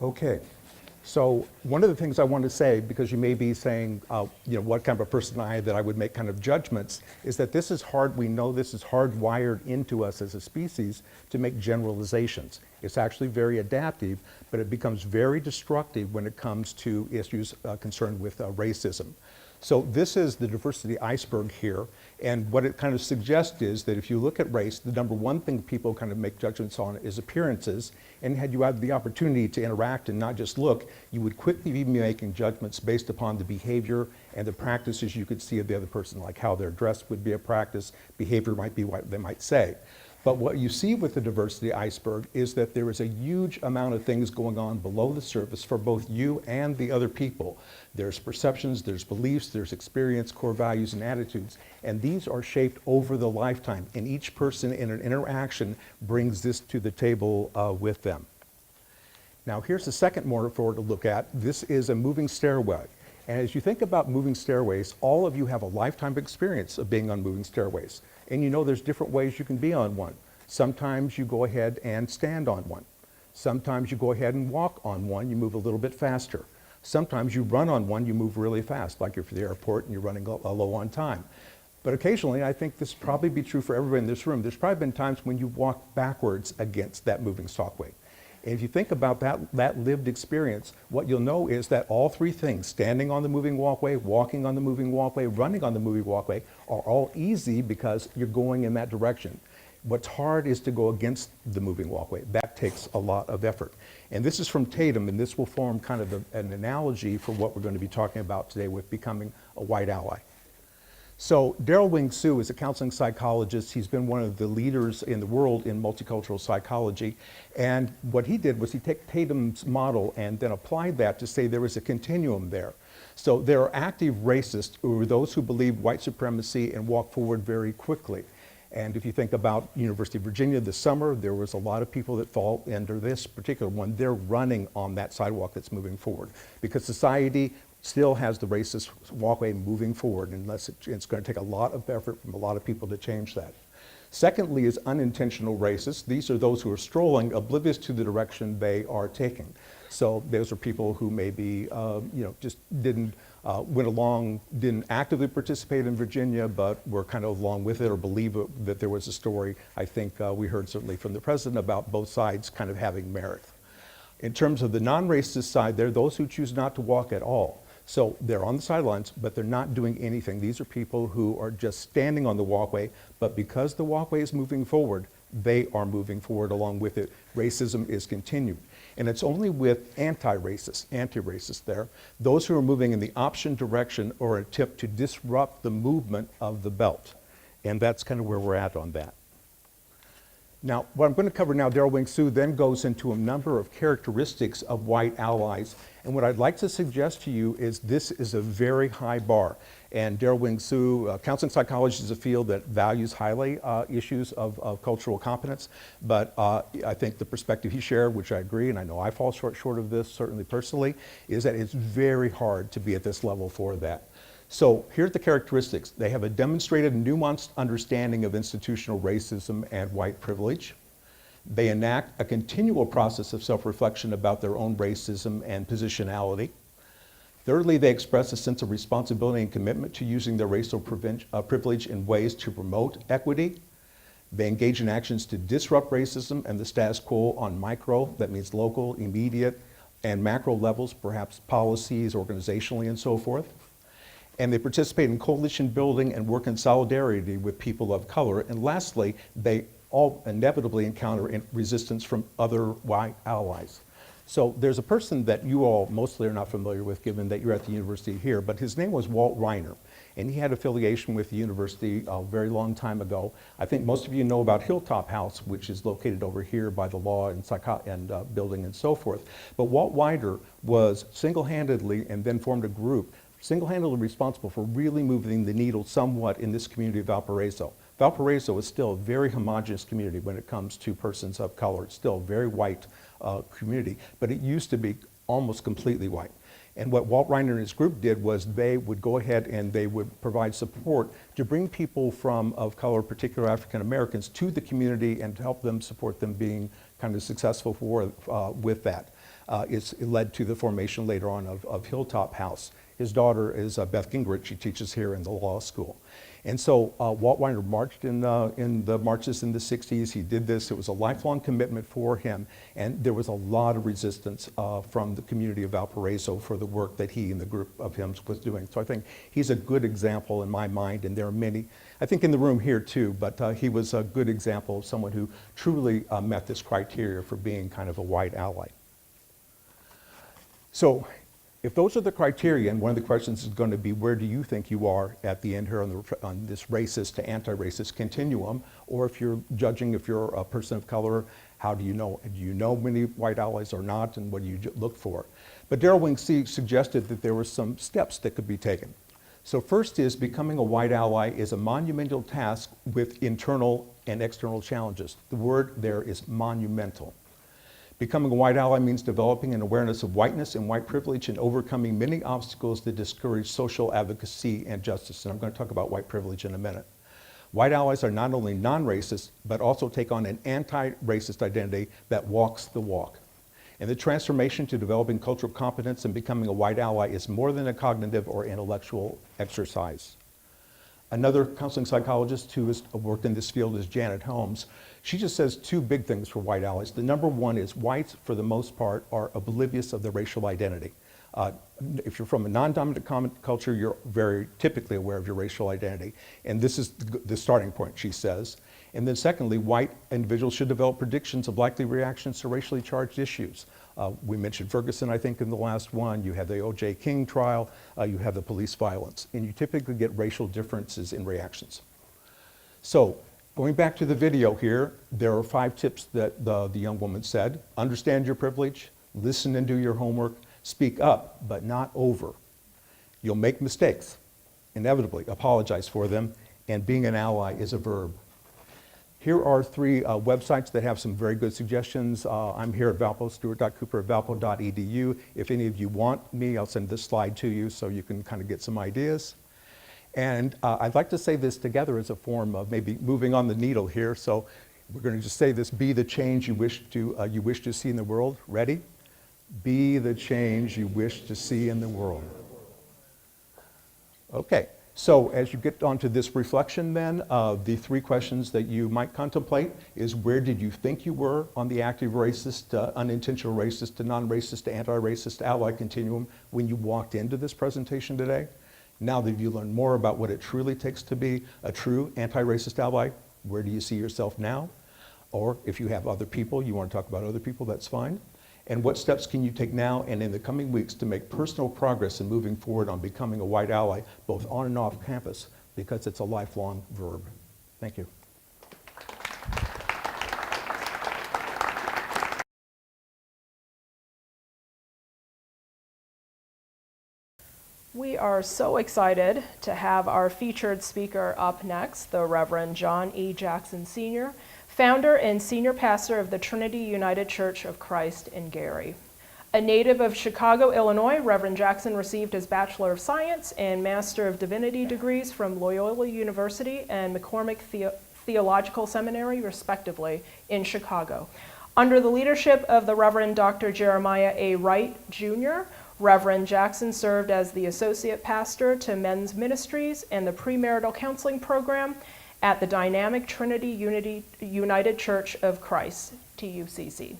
Okay, so one of the things I want to say, because you may be saying, what kind of a person I am that I would make kind of judgments, is that this is hard. We know this is hardwired into us as a species to make generalizations. It's actually very adaptive, but it becomes very destructive when it comes to issues concerned with racism. So this is the diversity iceberg here, and what it kind of suggests is that if you look at race, the number one thing people kind of make judgments on is appearances, and had you had the opportunity to interact and not just look, you would quickly be making judgments based upon the behavior and the practices you could see of the other person, like how they're dressed would be a practice, behavior might be what they might say. But what you see with the diversity iceberg is that there is a huge amount of things going on below the surface for both you and the other people. There's perceptions, there's beliefs, there's experience, core values, and attitudes, and these are shaped over the lifetime, and each person in an interaction brings this to the table with them. Now here's the second metaphor to look at. This is a moving stairway. And as you think about moving stairways, all of you have a lifetime experience of being on moving stairways. And you know there's different ways you can be on one. Sometimes you go ahead and stand on one. Sometimes you go ahead and walk on one, you move a little bit faster. Sometimes you run on one, you move really fast, like you're for the airport and you're running low on time. But occasionally, I think this probably be true for everybody in this room, there's probably been times when you walk backwards against that moving stalkway. And if you think about that lived experience, what you'll know is that all 3 things, standing on the moving walkway, walking on the moving walkway, running on the moving walkway, are all easy because you're going in that direction. What's hard is to go against the moving walkway. That takes a lot of effort. And this is from Tatum, and this will form kind of an analogy for what we're going to be talking about today with becoming a white ally. So Daryl Wing Su is a counseling psychologist. He's been one of the leaders in the world in multicultural psychology. And what he did was he took Tatum's model and then applied that to say there was a continuum there. So there are active racists who are those who believe white supremacy and walk forward very quickly. And if you think about University of Virginia this summer, there was a lot of people that fall under this particular one. They're running on that sidewalk that's moving forward because society still has the racist walkway moving forward unless it's going to take a lot of effort from a lot of people to change that. Secondly is unintentional racists. These are those who are strolling oblivious to the direction they are taking. So those are people who maybe, just didn't, went along, didn't actively participate in Virginia, but were kind of along with it or believe that there was a story. I think we heard certainly from the president about both sides kind of having merit. In terms of the non-racist side, they're those who choose not to walk at all. So they're on the sidelines, but they're not doing anything. These are people who are just standing on the walkway, but because the walkway is moving forward, they are moving forward along with it. Racism is continued. And it's only with anti-racists there, those who are moving in the opposite direction or attempt to disrupt the movement of the belt. And that's kind of where we're at on that. Now, what I'm going to cover now, Daryl Wing-Sue then goes into a number of characteristics of white allies. And what I'd like to suggest to you is this is a very high bar. And Daryl Wing-Sue, counseling psychology is a field that values highly issues of cultural competence. But I think the perspective he shared, which I agree, and I know I fall short of this, certainly personally, is that it's very hard to be at this level for that. So here's the characteristics. They have a demonstrated nuanced understanding of institutional racism and white privilege. They enact a continual process of self-reflection about their own racism and positionality. Thirdly, they express a sense of responsibility and commitment to using their racial privilege in ways to promote equity. They engage in actions to disrupt racism and the status quo on micro, that means local, immediate, and macro levels, perhaps policies, organizationally, and so forth. And they participate in coalition building and work in solidarity with people of color. And lastly, they all inevitably encounter resistance from other white allies. So there's a person that you all mostly are not familiar with, given that you're at the university here, but his name was Walt Reiner. And he had affiliation with the university a very long time ago. I think most of you know about Hilltop House, which is located over here by the law and building and so forth. But Walt Reiner was single-handedly, and then formed a group, single-handedly responsible for really moving the needle somewhat in this community of Valparaiso. Valparaiso is still a very homogeneous community when it comes to persons of color. It's still a very white community, but it used to be almost completely white. And what Walt Reiner and his group did was they would go ahead and they would provide support to bring people of color, particularly African Americans, to the community and to help them support them being kind of successful with that. It led to the formation later on of Hilltop House. His daughter is Beth Gingrich. She teaches here in the law school. And so Walt Reiner marched in the marches in the 60s. He did this. It was a lifelong commitment for him. And there was a lot of resistance from the community of Valparaiso for the work that he and the group of him was doing. So I think he's a good example in my mind. And there are many, I think in the room here too, but he was a good example of someone who truly met this criteria for being kind of a white ally. So if those are the criteria, and one of the questions is going to be, where do you think you are at the end here on this racist to anti-racist continuum? Or if you're judging if you're a person of color, how do you know? Do you know many white allies or not, and what do you look for? But Daryl Wing-Sue suggested that there were some steps that could be taken. So first is becoming a white ally is a monumental task with internal and external challenges. The word there is monumental. Becoming a white ally means developing an awareness of whiteness and white privilege and overcoming many obstacles that discourage social advocacy and justice. And I'm going to talk about white privilege in a minute. White allies are not only non-racist, but also take on an anti-racist identity that walks the walk. And the transformation to developing cultural competence and becoming a white ally is more than a cognitive or intellectual exercise. Another counseling psychologist who has worked in this field is Janet Holmes. She just says two big things for white allies. The number one is whites, for the most part, are oblivious of their racial identity. If you're from a non-dominant culture, you're very typically aware of your racial identity. And this is the starting point, she says. And then secondly, white individuals should develop predictions of likely reactions to racially charged issues. We mentioned Ferguson, I think, in the last one. You have the O.J. King trial. You have the police violence. And you typically get racial differences in reactions. So going back to the video here, there are 5 tips that the young woman said. Understand your privilege, listen and do your homework, speak up, but not over. You'll make mistakes, inevitably, apologize for them, and being an ally is a verb. Here are 3 websites that have some very good suggestions. I'm here at Valpo, Stewart.Cooper at valpo.edu. If any of you want me, I'll send this slide to you so you can kind of get some ideas. And I'd like to say this together as a form of maybe moving on the needle here. So we're going to just say this: be the change you wish to see in the world. Ready? Be the change you wish to see in the world. Okay. So as you get onto this reflection then, the three questions that you might contemplate is: where did you think you were on the active racist, unintentional racist, to non-racist, to anti-racist, ally continuum when you walked into this presentation today? Now that you learned more about what it truly takes to be a true anti-racist ally, where do you see yourself now? Or if you have other people, you want to talk about other people, that's fine. And what steps can you take now and in the coming weeks to make personal progress in moving forward on becoming a white ally, both on and off campus, because it's a lifelong verb. Thank you. We are so excited to have our featured speaker up next, the Reverend John E. Jackson Sr., founder and senior pastor of the Trinity United Church of Christ in Gary. A native of Chicago, Illinois, Reverend Jackson received his Bachelor of Science and Master of Divinity degrees from Loyola University and McCormick Theological Seminary, respectively, in Chicago. Under the leadership of the Reverend Dr. Jeremiah A. Wright, Jr., Reverend Jackson served as the associate pastor to men's ministries and the premarital counseling program at the Dynamic Trinity United Church of Christ, TUCC.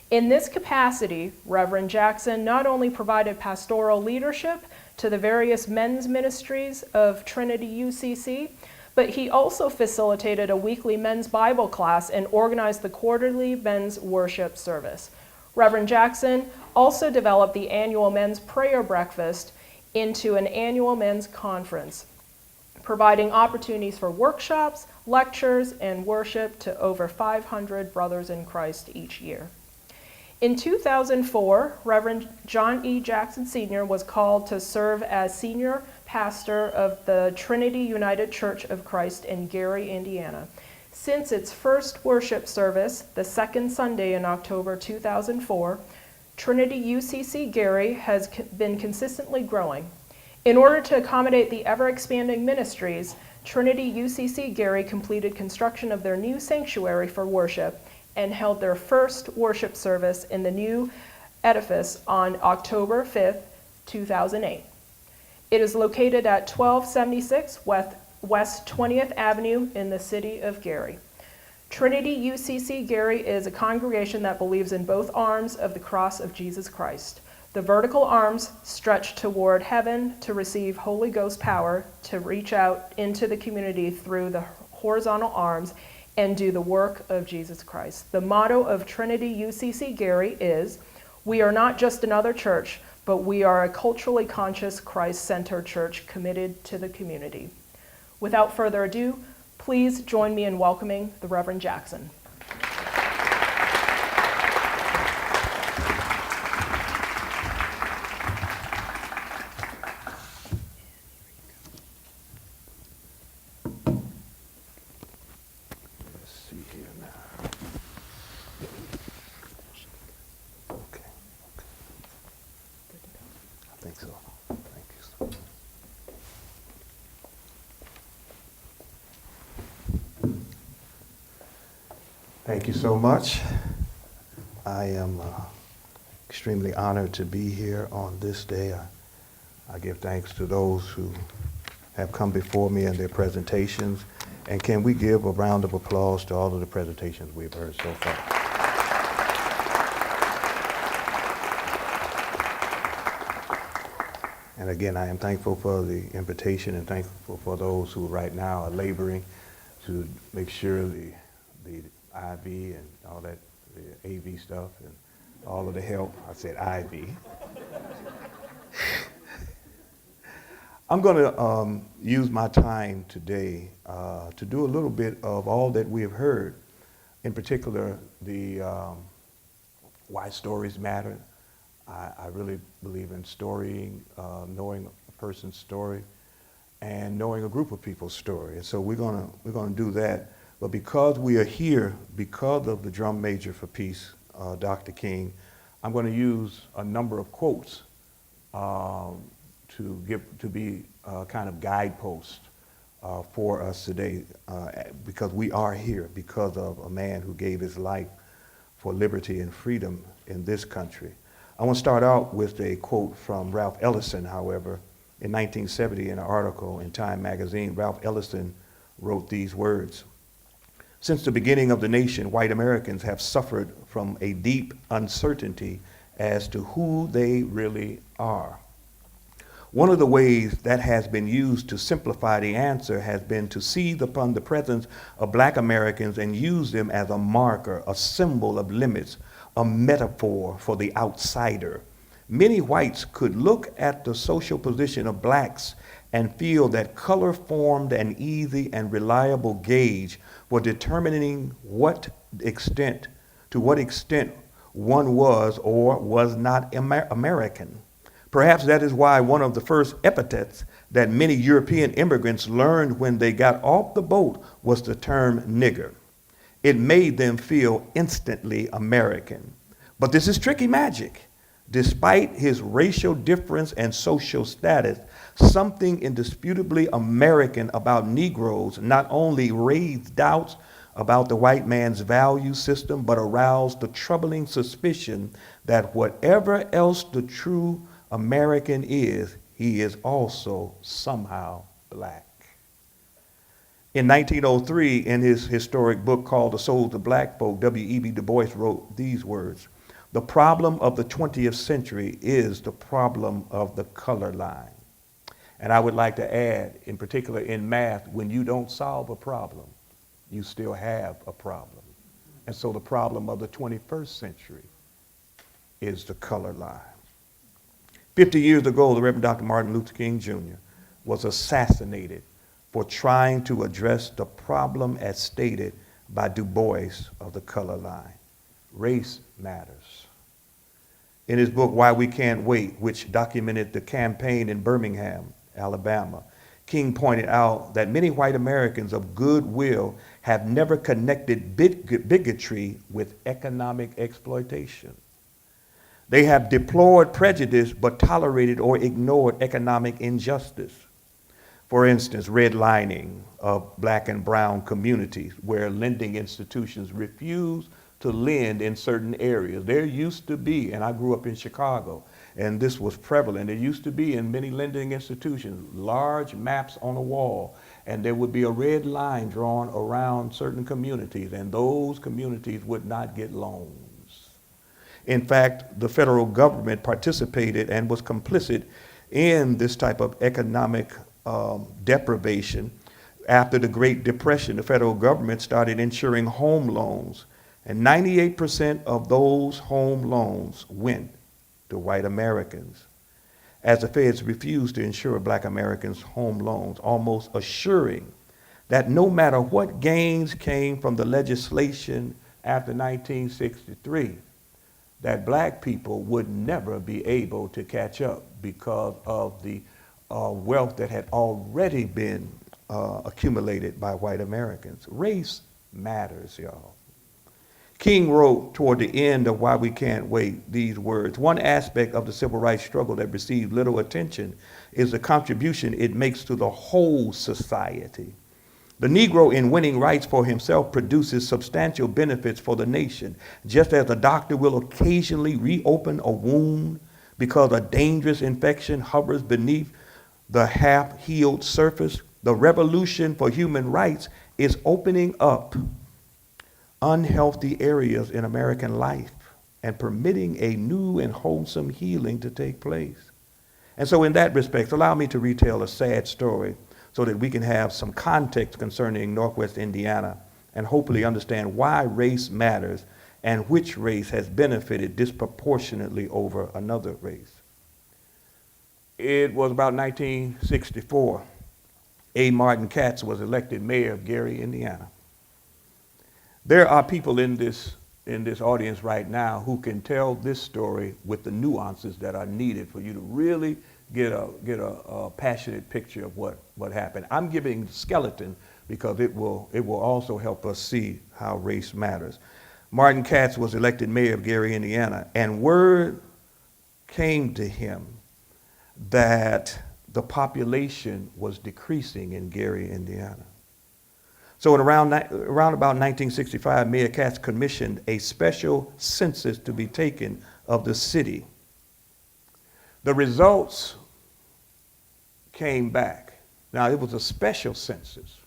In this capacity, Reverend Jackson not only provided pastoral leadership to the various men's ministries of Trinity UCC, but he also facilitated a weekly men's Bible class and organized the quarterly men's worship service. Reverend Jackson also developed the annual men's prayer breakfast into an annual men's conference, providing opportunities for workshops, lectures, and worship to over 500 brothers in Christ each year. In 2004, Reverend John E. Jackson Sr. was called to serve as senior pastor of the Trinity United Church of Christ in Gary, Indiana. Since its first worship service, the second Sunday in October 2004, Trinity UCC Gary has been consistently growing. In order to accommodate the ever-expanding ministries, Trinity UCC Gary completed construction of their new sanctuary for worship and held their first worship service in the new edifice on October 5th, 2008. It is located at 1276 West 20th Avenue in the city of Gary. Trinity UCC Gary is a congregation that believes in both arms of the cross of Jesus Christ. The vertical arms stretch toward heaven to receive Holy Ghost power to reach out into the community through the horizontal arms and do the work of Jesus Christ. The motto of Trinity UCC Gary is, "We are not just another church, but we are a culturally conscious, Christ-centered church committed to the community." Without further ado, please join me in welcoming the Reverend Jackson. Let's see here now. Okay. I think so. Thank you. Thank you so much. I am extremely honored to be here on this day. I give thanks to those who have come before me in their presentations. And can we give a round of applause to all of the presentations we've heard so far? And again, I am thankful for the invitation and thankful for those who right now are laboring to make sure the IV and all that, the AV stuff and all of the help. I said IV. I'm going to use my time today to do a little bit of all that we have heard, in particular the why stories matter. I really believe in storying, knowing a person's story, and knowing a group of people's story. And so we're gonna do that. But because we are here, because of the drum major for peace, Dr. King, I'm going to use a number of quotes to be kind of guidepost for us today, because we are here because of a man who gave his life for liberty and freedom in this country. I want to start out with a quote from Ralph Ellison, however. In 1970, in an article in Time magazine, Ralph Ellison wrote these words: "Since the beginning of the nation, white Americans have suffered from a deep uncertainty as to who they really are. One of the ways that has been used to simplify the answer has been to seize upon the presence of black Americans and use them as a marker, a symbol of limits, a metaphor for the outsider. Many whites could look at the social position of blacks and feel that color formed an easy and reliable gauge for determining to what extent one was or was not American. Perhaps that is why one of the first epithets that many European immigrants learned when they got off the boat was the term nigger. It made them feel instantly American. But this is tricky magic. Despite his racial difference and social status, something indisputably American about Negroes not only raised doubts about the white man's value system, but aroused the troubling suspicion that whatever else the true American is, he is also somehow black." In 1903, in his historic book called The Souls of Black Folk, W.E.B. Du Bois wrote these words: "The problem of the 20th century is the problem of the color line." And I would like to add, in particular in math, when you don't solve a problem, you still have a problem. And so the problem of the 21st century is the color line. 50 years ago, the Reverend Dr. Martin Luther King Jr. was assassinated for trying to address the problem as stated by Du Bois of the color line. Race matters. In his book, Why We Cant Wait, which documented the campaign in Birmingham, Alabama, King pointed out that many white Americans of goodwill have never connected bigotry with economic exploitation. They have deplored prejudice but tolerated or ignored economic injustice. For instance, redlining of black and brown communities where lending institutions refuse to lend in certain areas. There used to be, and I grew up in Chicago, and this was prevalent, there used to be in many lending institutions large maps on a wall, and there would be a red line drawn around certain communities, and those communities would not get loans. In fact, the federal government participated and was complicit in this type of economic deprivation. After the Great Depression, the federal government started insuring home loans, and 98% of those home loans went to white Americans, as the feds refused to insure black Americans' home loans, almost assuring that no matter what gains came from the legislation after 1963, that black people would never be able to catch up because of the wealth that had already been accumulated by white Americans. Race matters, y'all. King wrote toward the end of Why We Can't Wait these words: "One aspect of the civil rights struggle that received little attention is the contribution it makes to the whole society. The Negro, in winning rights for himself, produces substantial benefits for the nation. Just as a doctor will occasionally reopen a wound because a dangerous infection hovers beneath the half-healed surface, the revolution for human rights is opening up unhealthy areas in American life and permitting a new and wholesome healing to take place." And so in that respect, allow me to retell a sad story so that we can have some context concerning Northwest Indiana and hopefully understand why race matters and which race has benefited disproportionately over another race. It was about 1964. A. Martin Katz was elected mayor of Gary, Indiana. There are people in this audience right now who can tell this story with the nuances that are needed for you to really get a passionate picture of what happened. I'm giving the skeleton because it will also help us see how race matters. Martin Katz was elected mayor of Gary, Indiana, and word came to him that the population was decreasing in Gary, Indiana. So in around about 1965, Mayor Katz commissioned a special census to be taken of the city. The results came back. Now, it was a special census.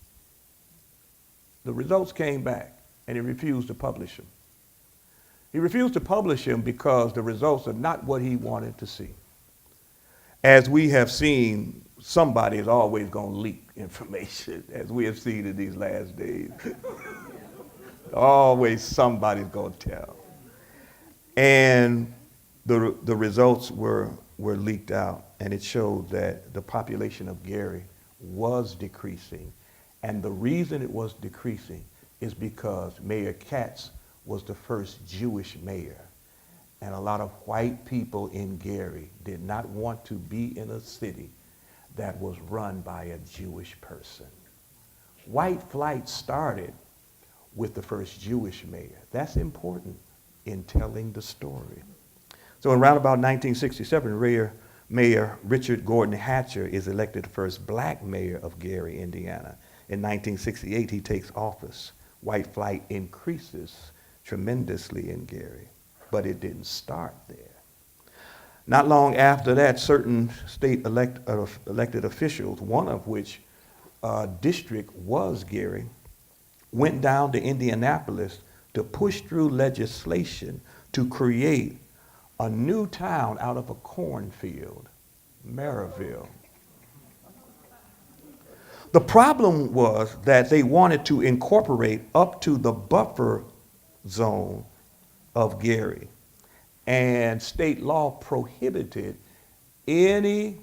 The results came back, and he refused to publish them. He refused to publish them because the results are not what he wanted to see. As we have seen, somebody is always going to leak information, as we have seen in these last days. Always somebody's going to tell. And the results were leaked out, and it showed that the population of Gary was decreasing. And the reason it was decreasing is because Mayor Katz was the first Jewish mayor. And a lot of white people in Gary did not want to be in a city that was run by a Jewish person. White flight started with the first Jewish mayor. That's important in telling the story. So in around about 1967, Mayor Richard Gordon Hatcher is elected the first black mayor of Gary, Indiana. In 1968, he takes office. White flight increases tremendously in Gary, but it didn't start there. Not long after that, certain state elected officials, one of which district was Gary, went down to Indianapolis to push through legislation to create a new town out of a cornfield, Maryville. The problem was that they wanted to incorporate up to the buffer zone of Gary, and state law prohibited any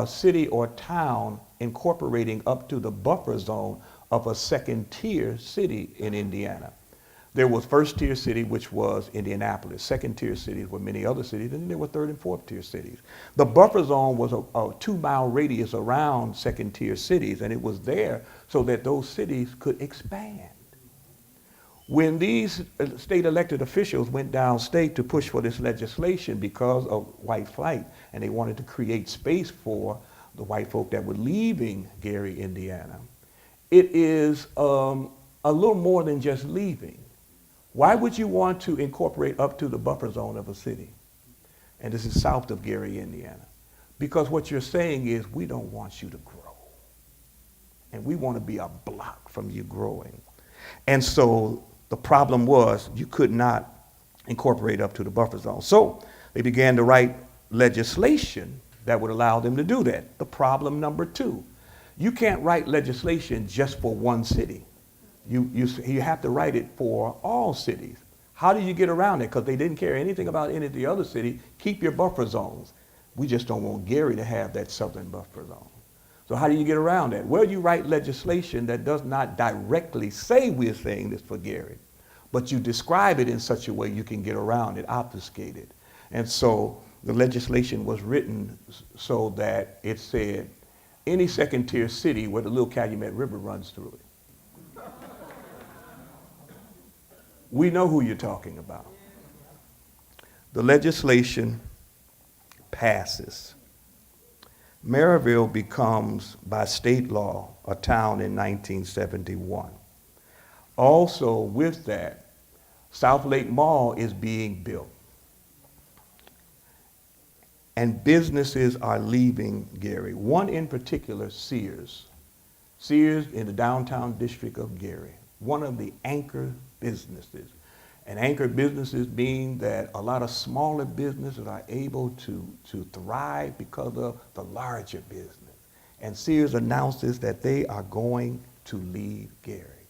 city or town incorporating up to the buffer zone of a second-tier city in Indiana. There was first-tier city, which was Indianapolis. Second-tier cities were many other cities, and then there were third and fourth-tier cities. The buffer zone was a 2-mile radius around second-tier cities, and it was there so that those cities could expand. When these state elected officials went downstate to push for this legislation because of white flight, and they wanted to create space for the white folk that were leaving Gary, Indiana, it is a little more than just leaving. Why would you want to incorporate up to the buffer zone of a city? And this is south of Gary, Indiana. Because what you're saying is, we don't want you to grow. And we want to be a block from you growing. And so the problem was you could not incorporate up to the buffer zone. So they began to write legislation that would allow them to do that. The problem number 2, you can't write legislation just for one city. You have to write it for all cities. How do you get around it? Because they didn't care anything about any of the other cities. Keep your buffer zones. We just don't want Gary to have that southern buffer zone. So how do you get around that? Well, you write legislation that does not directly say we're saying this for Gary, but you describe it in such a way you can get around it, obfuscate it. And so the legislation was written so that it said any second-tier city where the Little Calumet River runs through it. We know who you're talking about. The legislation passes. Maryville becomes, by state law, a town in 1971. Also with that, South Lake Mall is being built. And businesses are leaving Gary. One in particular, Sears. Sears in the downtown district of Gary. One of the anchor businesses. And anchor businesses mean that a lot of smaller businesses are able to thrive because of the larger business. And Sears announces that they are going to leave Gary.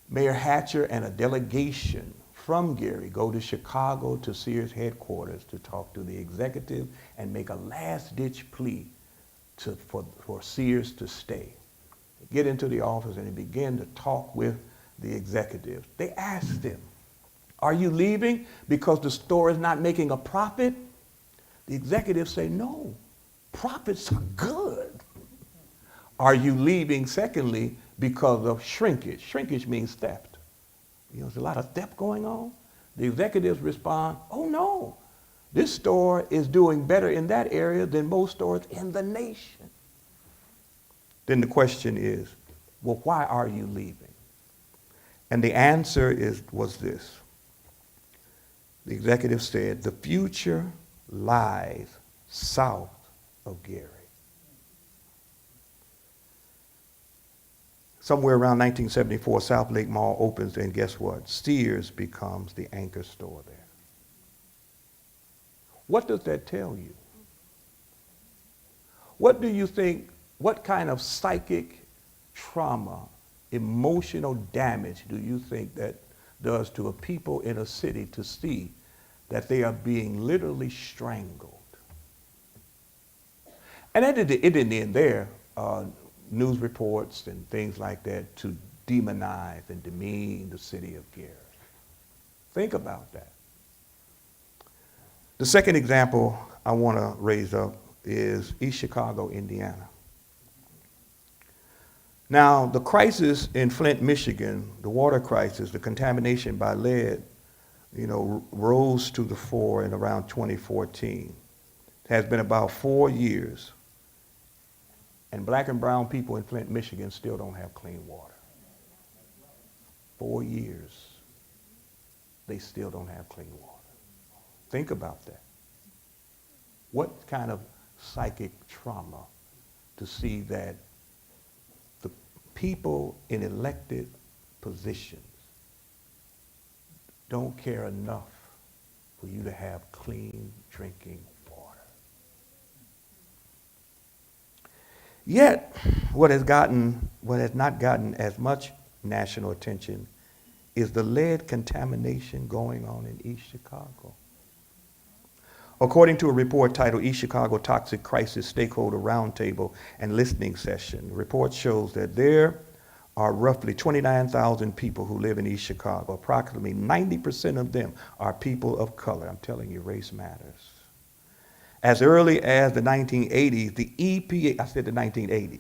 Mayor Hatcher and a delegation from Gary go to Chicago to Sears headquarters to talk to the executive and make a last-ditch plea for Sears to stay. They get into the office and they begin to talk with the executive. They asked them, are you leaving because the store is not making a profit? The executives say, no, profits are good. Are you leaving, secondly, because of shrinkage? Shrinkage means theft. You know, there's a lot of theft going on. The executives respond, oh no, This store is doing better in that area than most stores in the nation. Then the question is, well, why are you leaving? And the answer was this. The executive said, the future lies south of Gary. Somewhere around 1974, South Lake Mall opens, and guess what? Sears becomes the anchor store there. What does that tell you? What do you think, what kind of psychic trauma, emotional damage do you think that does to a people in a city to see that they are being literally strangled? And it didn't end there. News reports and things like that to demonize and demean the city of Gary. Think about that. The second example I want to raise up is East Chicago, Indiana. Now, the crisis in Flint, Michigan, the water crisis, the contamination by lead, rose to the fore in around 2014. It has been about 4 years. And black and brown people in Flint, Michigan still don't have clean water. 4 years, they still don't have clean water. Think about that. What kind of psychic trauma to see that the people in elected positions don't care enough for you to have clean drinking water. Yet, what has not gotten as much national attention is the lead contamination going on in East Chicago. According to a report titled East Chicago Toxic Crisis Stakeholder Roundtable and Listening Session, the report shows that there are roughly 29,000 people who live in East Chicago. Approximately 90% of them are people of color. I'm telling you, race matters. As early as the 1980s, the EPA, I said the 1980s,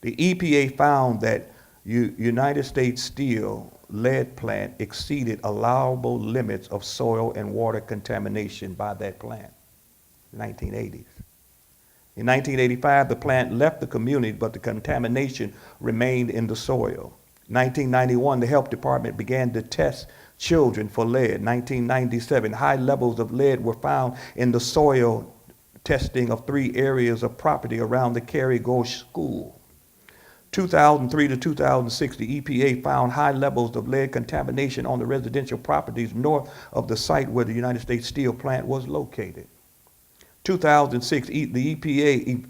the EPA found that United States Steel lead plant exceeded allowable limits of soil and water contamination by that plant, 1980s. In 1985, the plant left the community, but the contamination remained in the soil. 1991, the health department began to test children for lead. 1997, high levels of lead were found in the soil testing of 3 areas of property around the Cary Ghosh School. 2003 to 2006, the EPA found high levels of lead contamination on the residential properties north of the site where the United States Steel plant was located. 2006, the EPA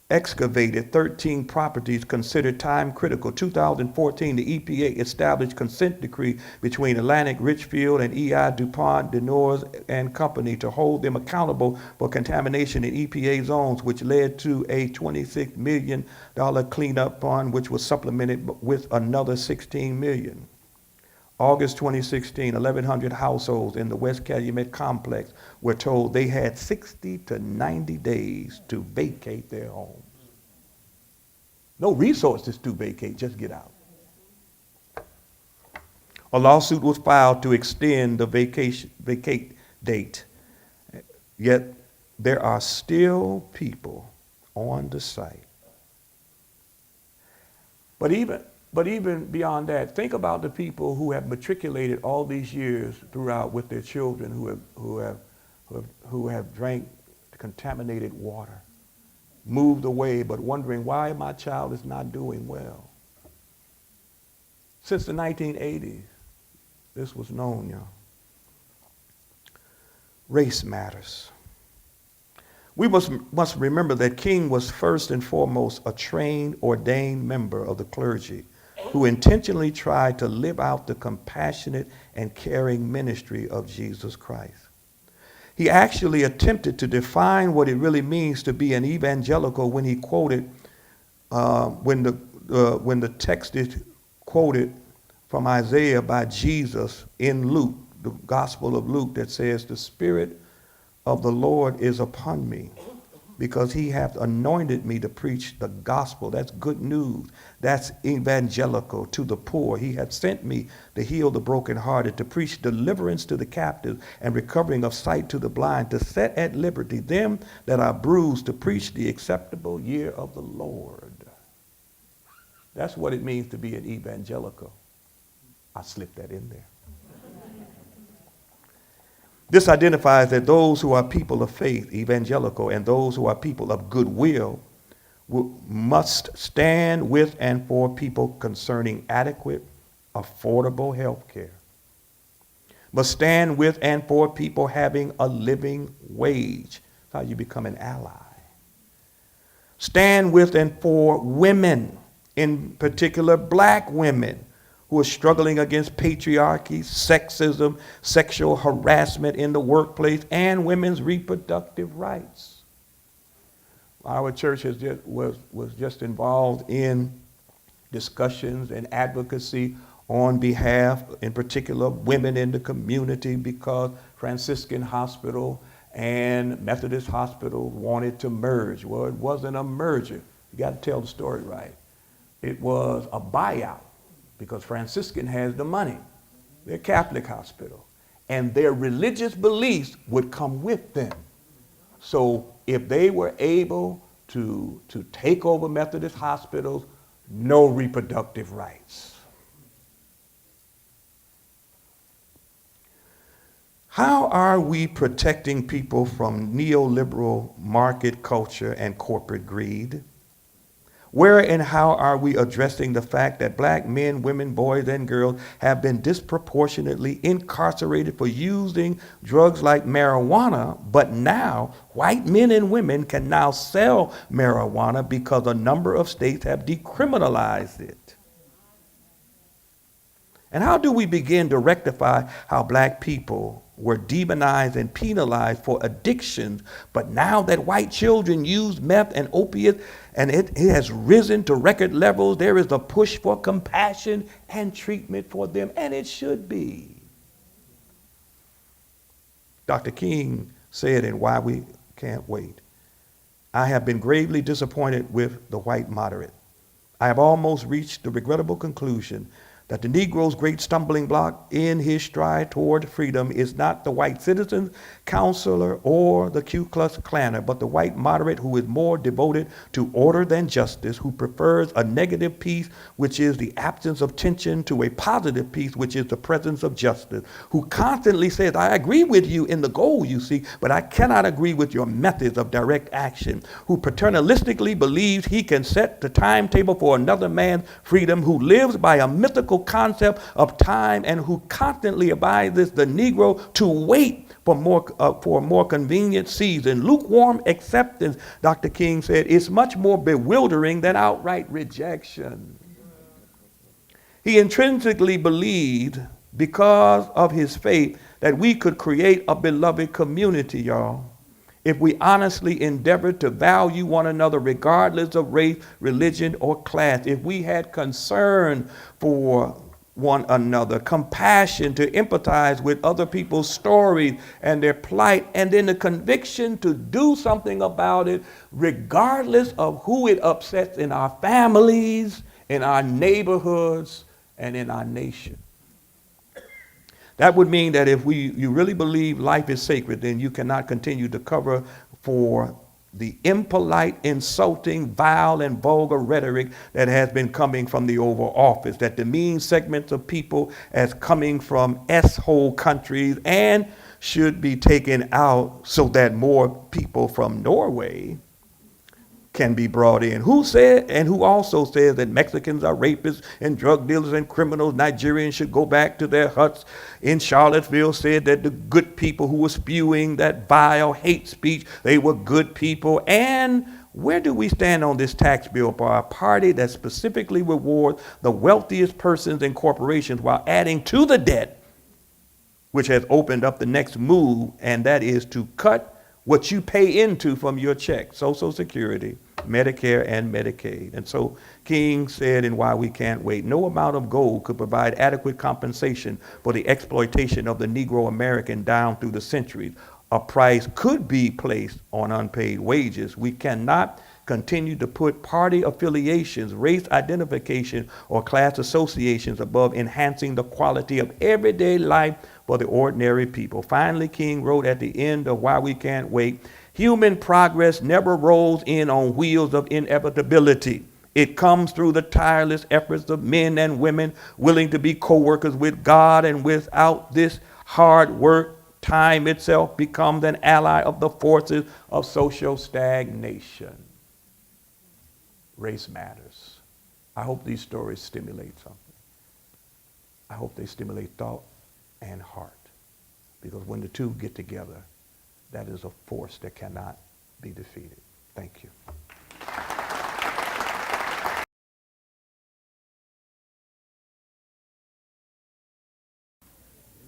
excavated 13 properties considered time critical. 2014, the EPA established consent decree between Atlantic Richfield and EI DuPont, Denors and Company to hold them accountable for contamination in EPA zones, which led to a $26 million cleanup fund, which was supplemented with another $16 million. August 2016, 1,100 households in the West Calumet complex were told they had 60 to 90 days to vacate their homes. No resources to vacate, just get out. A lawsuit was filed to extend the vacate date, yet there are still people on the site. But even beyond that, think about the people who have matriculated all these years throughout with their children who have drank contaminated water, moved away, but wondering why my child is not doing well. Since the 1980s, this was known, y'all. Race matters. We must remember that King was first and foremost a trained, ordained member of the clergy who intentionally tried to live out the compassionate and caring ministry of Jesus Christ. He actually attempted to define what it really means to be an evangelical when he quoted, when the text is quoted from Isaiah by Jesus in Luke, the Gospel of Luke, that says, "The Spirit of the Lord is upon me, because he hath anointed me to preach the gospel. That's good news. That's evangelical to the poor. He hath sent me to heal the brokenhearted, to preach deliverance to the captives and recovering of sight to the blind, to set at liberty them that are bruised, to preach the acceptable year of the Lord. That's what it means to be an evangelical. I slipped that in there. This identifies that those who are people of faith, evangelical, and those who are people of goodwill must stand with and for people concerning adequate, affordable health care. Must stand with and for people having a living wage. That's how you become an ally. Stand with and for women, in particular black women, who are struggling against patriarchy, sexism, sexual harassment in the workplace, and women's reproductive rights. Our church was just involved in discussions and advocacy on behalf, in particular, of women in the community, because Franciscan Hospital and Methodist Hospital wanted to merge. Well, it wasn't a merger. You got to tell the story right. It was a buyout, because Franciscan has the money. They're a Catholic hospital. And their religious beliefs would come with them. So if they were able to take over Methodist hospitals, no reproductive rights. How are we protecting people from neoliberal market culture and corporate greed? Where and how are we addressing the fact that black men, women, boys, and girls have been disproportionately incarcerated for using drugs like marijuana, but now white men and women can now sell marijuana because a number of states have decriminalized it? And how do we begin to rectify how black people were demonized and penalized for addictions, but now that white children use meth and opiates and it has risen to record levels, there is a push for compassion and treatment for them, and it should be. Dr. King said in Why We Can't Wait, I have been gravely disappointed with the white moderate. I have almost reached the regrettable conclusion that the Negro's great stumbling block in his stride toward freedom is not the white citizen, counselor, or the Ku Klux Klaner, but the white moderate who is more devoted to order than justice, who prefers a negative peace, which is the absence of tension, to a positive peace, which is the presence of justice, who constantly says, I agree with you in the goal you seek, but I cannot agree with your methods of direct action, who paternalistically believes he can set the timetable for another man's freedom, who lives by a mythical concept of time, and who constantly advises the Negro to wait for a more convenient season. Lukewarm acceptance, Dr. King said, is much more bewildering than outright rejection. He intrinsically believed, because of his faith, that we could create a beloved community, y'all, if we honestly endeavored to value one another regardless of race, religion, or class, if we had concern for one another, compassion to empathize with other people's stories and their plight, and then the conviction to do something about it regardless of who it upsets in our families, in our neighborhoods, and in our nation. That would mean that if you really believe life is sacred, then you cannot continue to cover for the impolite, insulting, vile, and vulgar rhetoric that has been coming from the Oval Office, that demeans segments of people as coming from S-hole countries and should be taken out so that more people from Norway can be brought in. Who said, and who also says that Mexicans are rapists and drug dealers and criminals, Nigerians should go back to their huts in Charlottesville, said that the good people who were spewing that vile hate speech, they were good people. And where do we stand on this tax bill for a party that specifically rewards the wealthiest persons and corporations while adding to the debt, which has opened up the next move, and that is to cut what you pay into from your check, Social Security, Medicare, and Medicaid. And so King said in Why We Can't Wait, no amount of gold could provide adequate compensation for the exploitation of the Negro American down through the centuries. a price could be placed on unpaid wages. We cannot continue to put party affiliations, race identification, or class associations above enhancing the quality of everyday life for the ordinary people. Finally, King wrote at the end of Why We Can't Wait, human progress never rolls in on wheels of inevitability. It comes through the tireless efforts of men and women willing to be co-workers with God, and without this hard work, time itself becomes an ally of the forces of social stagnation. Race matters. I hope these stories stimulate something. I hope they stimulate thought and heart, because when the two get together, that is a force that cannot be defeated. Thank you.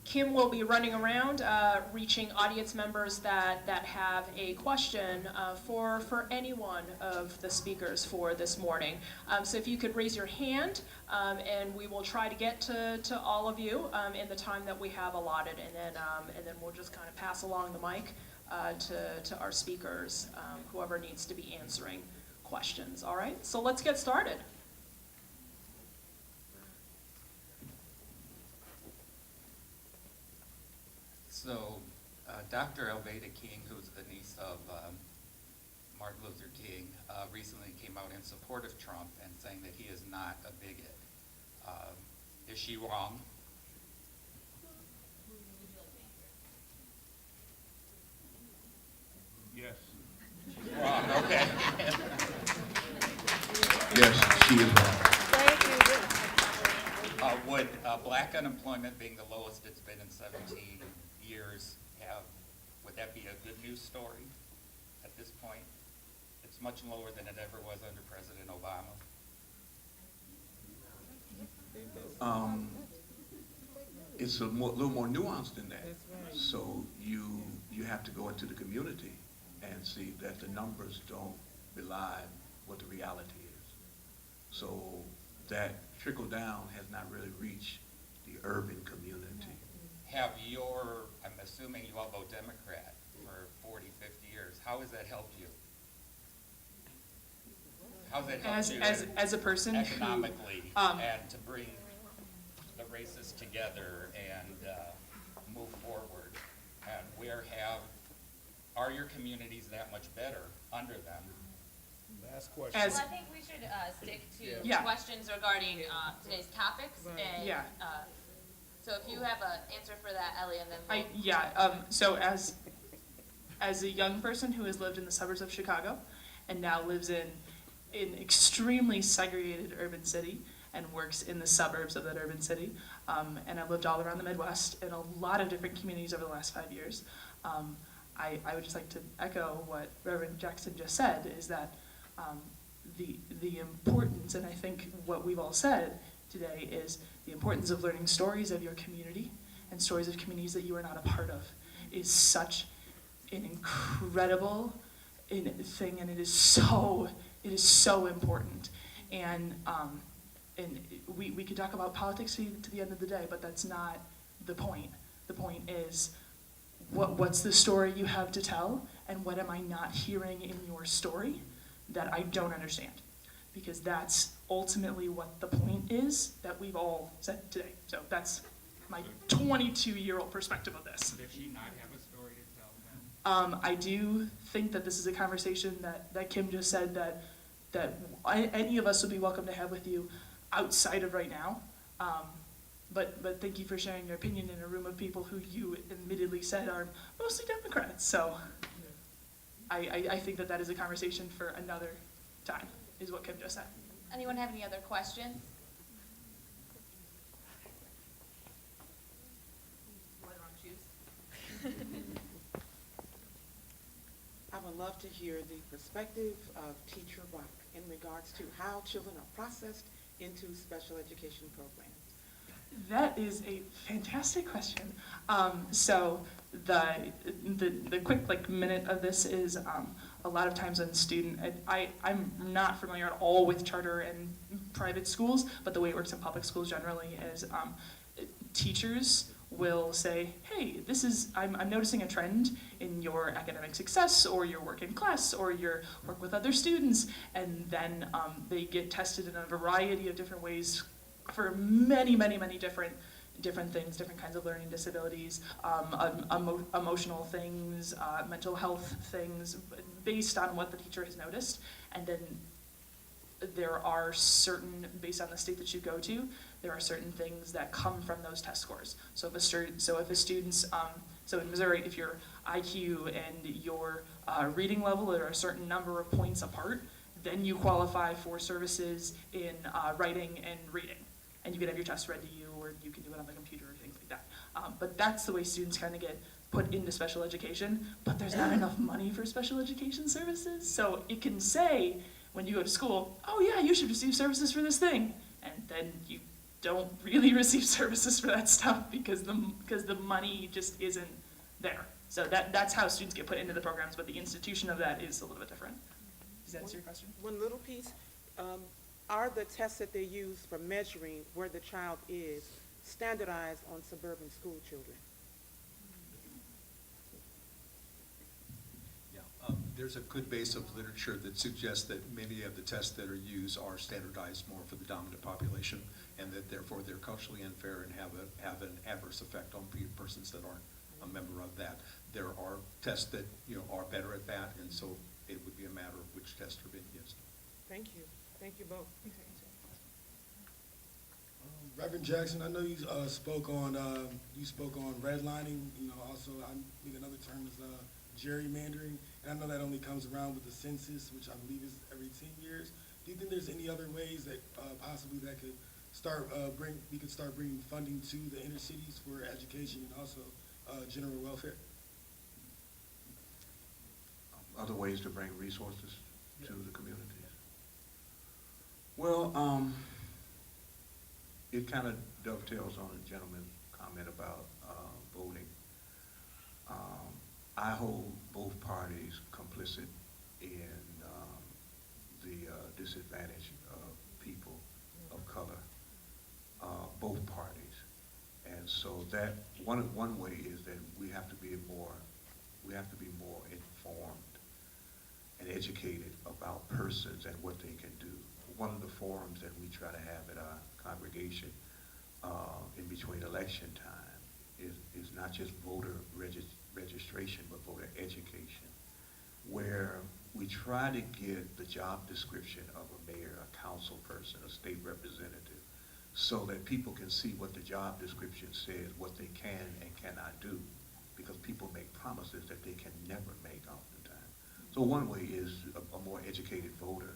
Kim will be running around reaching audience members that have a question for any one of the speakers for this morning. So if you could raise your hand, and we will try to get to all of you in the time that we have allotted, and then we'll just kind of pass along the mic to our speakers, whoever needs to be answering questions. All right, so let's get started. So, Dr. Alveda King, who's the niece of Martin Luther King, recently came out in support of Trump and saying that he is not a bigot. Is she wrong? Yes. Wrong, okay. Yes, she is wrong. Would black unemployment being the lowest it's been in 17 years would that be a good news story at this point? It's much lower than it ever was under President Obama. It's a little more nuanced than that. So you have to go into the community and see that the numbers don't belie what the reality is. So that trickle down has not really reached the urban community. I'm assuming you all vote Democrat for 40, 50 years. How has that helped you? How's that helped you as a person economically who, and to bring the races together and move forward? And are your communities that much better under them? Last question. Well, I think we should stick to questions regarding today's topics. And, so if you have an answer for that, Ellie, and then so as a young person who has lived in the suburbs of Chicago and now lives in an extremely segregated urban city and works in the suburbs of that urban city, and I've lived all around the Midwest in a lot of different communities over the last 5 years, I would just like to echo what Reverend Jackson just said, is that the importance, and I think what we've all said today, is the importance of learning stories of your community and stories of communities that you are not a part of is such an incredible thing, and it is so important. And we could talk about politics to the end of the day, but that's not the point. The point is what's the story you have to tell, and what am I not hearing in your story that I don't understand? Because that's ultimately what the point is that we've all said today. So that's my 22-year-old perspective of this. Does she not have a story to tell then? I do think that this is a conversation that Kim just said that any of us would be welcome to have with you outside of right now. But thank you for sharing your opinion in a room of people who you admittedly said are mostly Democrats. So I think that is a conversation for another time, is what Kim just said. Anyone have any other questions? I would love to hear the perspective of Teacher Rock in regards to how children are processed into special education programs. That is a fantastic question. So the quick minute of this is a lot of times on student, I'm not familiar at all with charter and private schools, but the way it works in public schools generally is teachers will say, hey, I'm noticing a trend in your academic success or your work in class or your work with other students. And then they get tested in a variety of different ways for many, many, many different things, different kinds of learning disabilities, emotional things, mental health things, based on what the teacher has noticed. And then there are certain, based on the state that you go to, there are certain things that come from those test scores. So if a student's, so in Missouri, if your IQ and your reading level are a certain number of points apart, then you qualify for services in writing and reading. And you can have your test read to you, or you can do it on the computer, or things like that. But that's the way students kind of get put into special education, but there's not enough money for special education services. So it can say, when you go to school, oh yeah, you should receive services for this thing. And then you don't really receive services for that stuff because the money just isn't there. So that's how students get put into the programs, but the institution of that is a little bit different. Does that answer your question? One little piece, are the tests that they use for measuring where the child is standardized on suburban school children? There's a good base of literature that suggests that many of the tests that are used are standardized more for the dominant population, and that therefore they're culturally unfair and have an adverse effect on persons that aren't a member of that. There are tests that are better at that, and so it would be a matter of which tests are being used. Thank you. Thank you both. Reverend Jackson, I know you spoke on redlining. Also I think another term is gerrymandering, and I know that only comes around with the census, which I believe is every 10 years. Do you think there's any other ways that possibly that could start bringing funding to the inner cities for education and also general welfare? Other ways to bring resources to the communities. Well, it kind of dovetails on a gentleman's comment about voting. I hold both parties complicit in the disadvantage of people of color, both parties. And so that one way is that we have to be more informed and educated about persons and what they can do. One of the forums that we try to have at our congregation in between election time is not just voter registration, but voter education, where we try to get the job description of a mayor, a council person, a state representative, so that people can see what the job description says, what they can and cannot do, because people make promises that they can never make oftentimes. So one way is a more educated voter.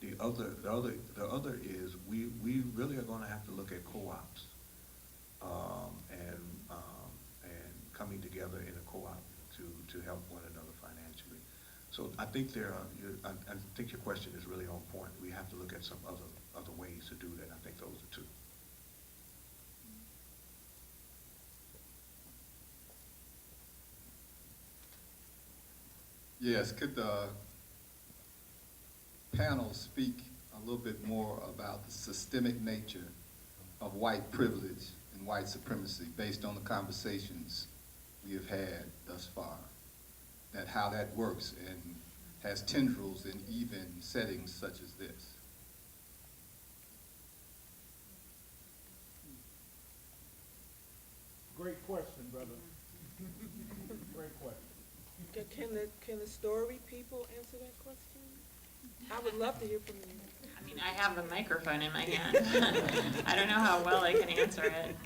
The other is we really are going to have to look at co-ops and coming together in a co-op to help one another financially. So I think I think your question is really on point. We have to look at some other ways to do that. I think those are two. Yes, could the panel speak a little bit more about the systemic nature of white privilege and white supremacy based on the conversations we have had thus far, that how that works and has tendrils in even settings such as this? Great question, brother. Great question. Can the story people answer that question? I would love to hear from you. I mean, I have the microphone in my hand. I don't know how well I can answer it.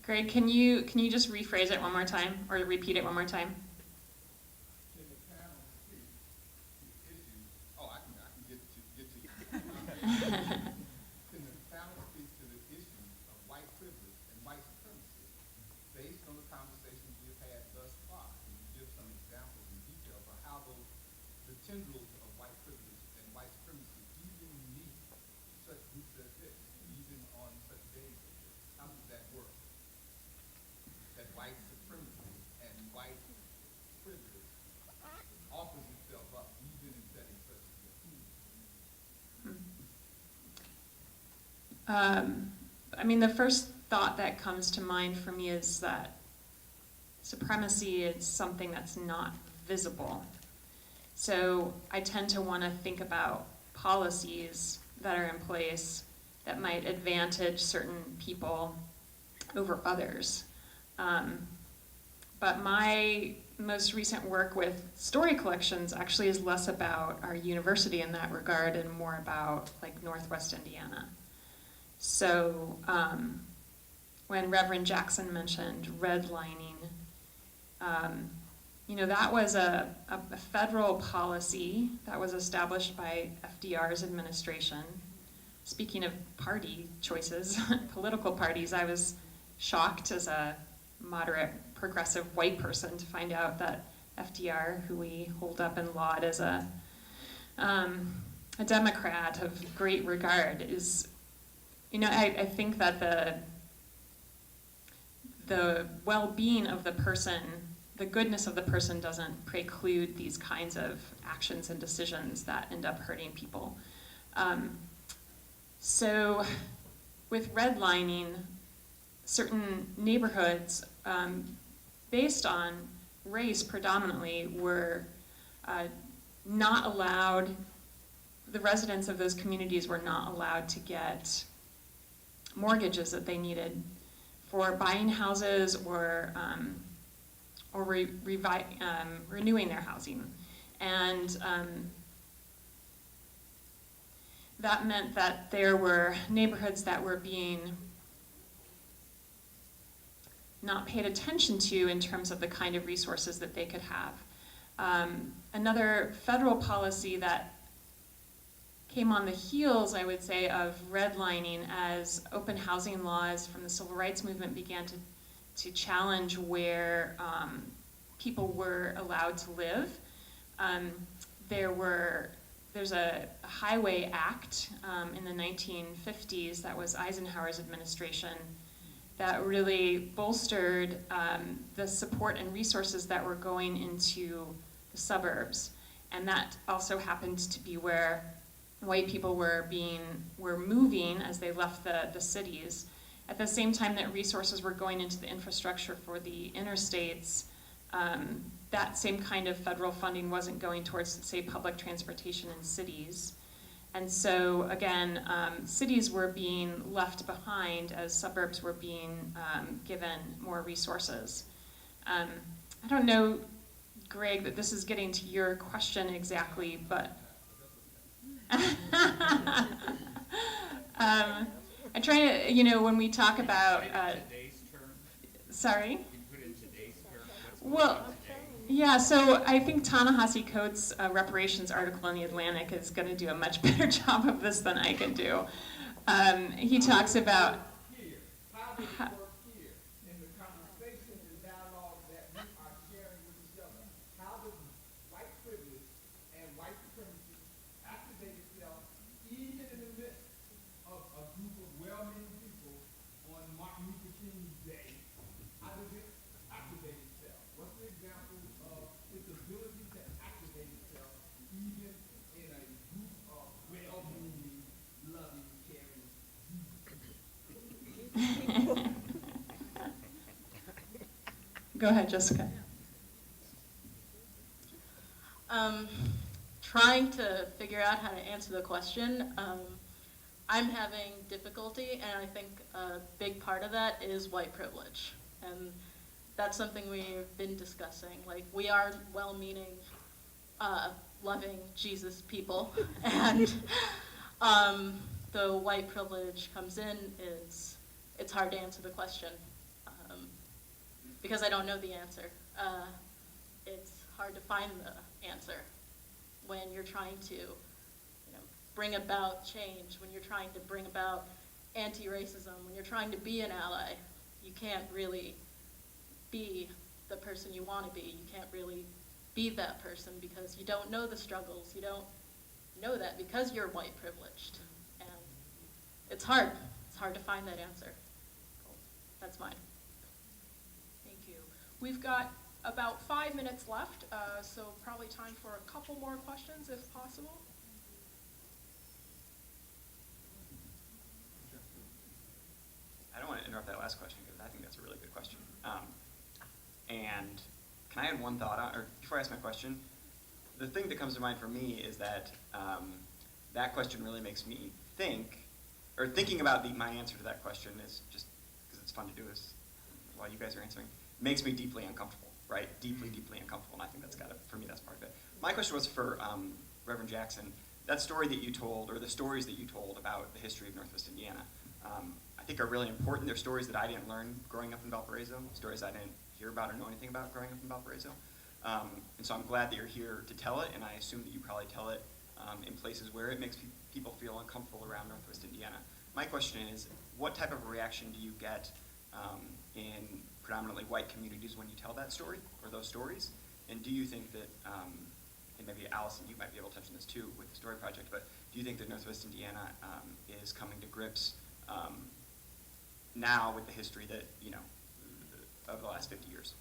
Greg, can you just rephrase it one more time, or repeat it one more time? Oh, I can get to you. Can the panel speak to the issue of white privilege and white supremacy based on the conversations we've had thus far? Can you give some examples and details on how the tendrils of white privilege and white supremacy even meet such groups as this, even on such days as this? How does that work? That white supremacy and white privilege offers itself up even in settings such as this. I mean, the first thought that comes to mind for me is that supremacy is something that's not visible. So I tend to want to think about policies that are in place that might advantage certain people over others. But my most recent work with story collections actually is less about our university in that regard and more about like Northwest Indiana. So when Reverend Jackson mentioned redlining, that was a federal policy that was established by FDR's administration. Speaking of party choices, political parties, I was shocked as a moderate progressive white person to find out that FDR, who we hold up and laud as a Democrat of great regard, is, I think that the well-being of the person, the goodness of the person doesn't preclude these kinds of actions and decisions that end up hurting people. So with redlining, certain neighborhoods based on race predominantly were not allowed, the residents of those communities were not allowed to get mortgages that they needed for buying houses or renewing their housing. And that meant that there were neighborhoods that were being not paid attention to in terms of the kind of resources that they could have. Another federal policy that came on the heels, I would say, of redlining as open housing laws from the civil rights movement began to challenge where people were allowed to live. There's a Highway Act in the 1950s that was Eisenhower's administration that really bolstered the support and resources that were going into the suburbs. And that also happened to be where white people were moving as they left the cities. At the same time that resources were going into the infrastructure for the interstates, that same kind of federal funding wasn't going towards, say, public transportation in cities. And so, again, cities were being left behind as suburbs were being given more resources. I don't know, Greg, that this is getting to your question exactly, but I'm trying to, when we talk about, sorry? Well, yeah, so I think Ta-Nehisi Coates' reparations article in The Atlantic is going to do a much better job of this than I can do. He talks about Go ahead, Jessica. Trying to figure out how to answer the question. I'm having difficulty, and I think a big part of that is white privilege. And that's something we've been discussing. Like, we are well-meaning, loving Jesus people, and the white privilege comes in, it's hard to answer the question. Because I don't know the answer. It's hard to find the answer when you're trying to bring about change, when you're trying to bring about anti-racism, when you're trying to be an ally. You can't really be the person you want to be. You can't really be that person because you don't know the struggles. You don't know that because you're white privileged. And it's hard. It's hard to find that answer. That's mine. We've got about 5 minutes left, so probably time for a couple more questions if possible. I don't want to interrupt that last question because I think that's a really good question. And can I add one thought or before I ask my question? The thing that comes to mind for me is that that question really makes me think, or thinking about my answer to that question is just because it's fun to do is while you guys are answering, makes me deeply uncomfortable, right? Deeply, deeply uncomfortable, and I think that's for me, that's part of it. My question was for Reverend Jackson. That story that you told, or the stories that you told about the history of Northwest Indiana, I think are really important. They're stories that I didn't learn growing up in Valparaiso, stories I didn't hear about or know anything about growing up in Valparaiso. And so I'm glad that you're here to tell it, and I assume that you probably tell it in places where it makes people feel uncomfortable around Northwest Indiana. My question is, what type of reaction do you get in predominantly white communities when you tell that story, or those stories? And do you think that, and maybe Allison, you might be able to touch on this too with the Story Project, but do you think that Northwest Indiana is coming to grips now with the history that, of the last 50 years?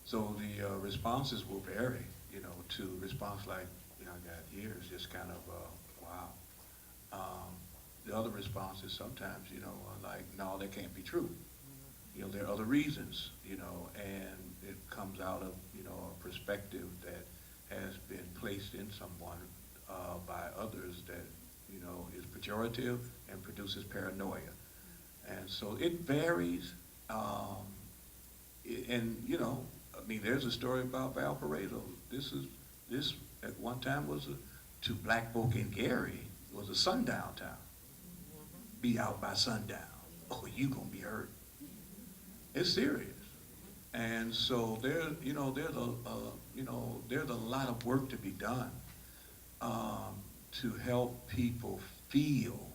So the responses will vary, to response like, I got here is just kind of, wow. The other responses sometimes, are like, no, that can't be true. There are other reasons, and it comes out of, a perspective that has been placed in someone by others that, is pejorative and produces paranoia. And so it varies. There's a story about Valparaiso. This at one time to black folk in Gary, was a sundown town. Be out by sundown. Oh, you gonna be hurt. It's serious. And so there's a lot of work to be done to help people feel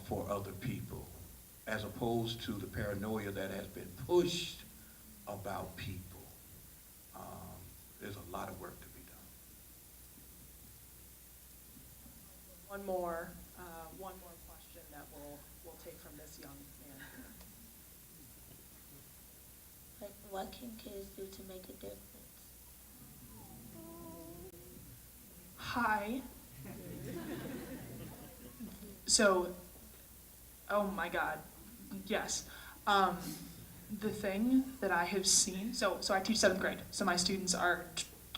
for other people, as opposed to the paranoia that has been pushed about people. There's a lot of work to be done. One more question that we'll take from this young man. Like, what can kids do to make a difference? Hi. So, oh my God, yes. The thing that I have seen, so I teach 7th grade, so my students are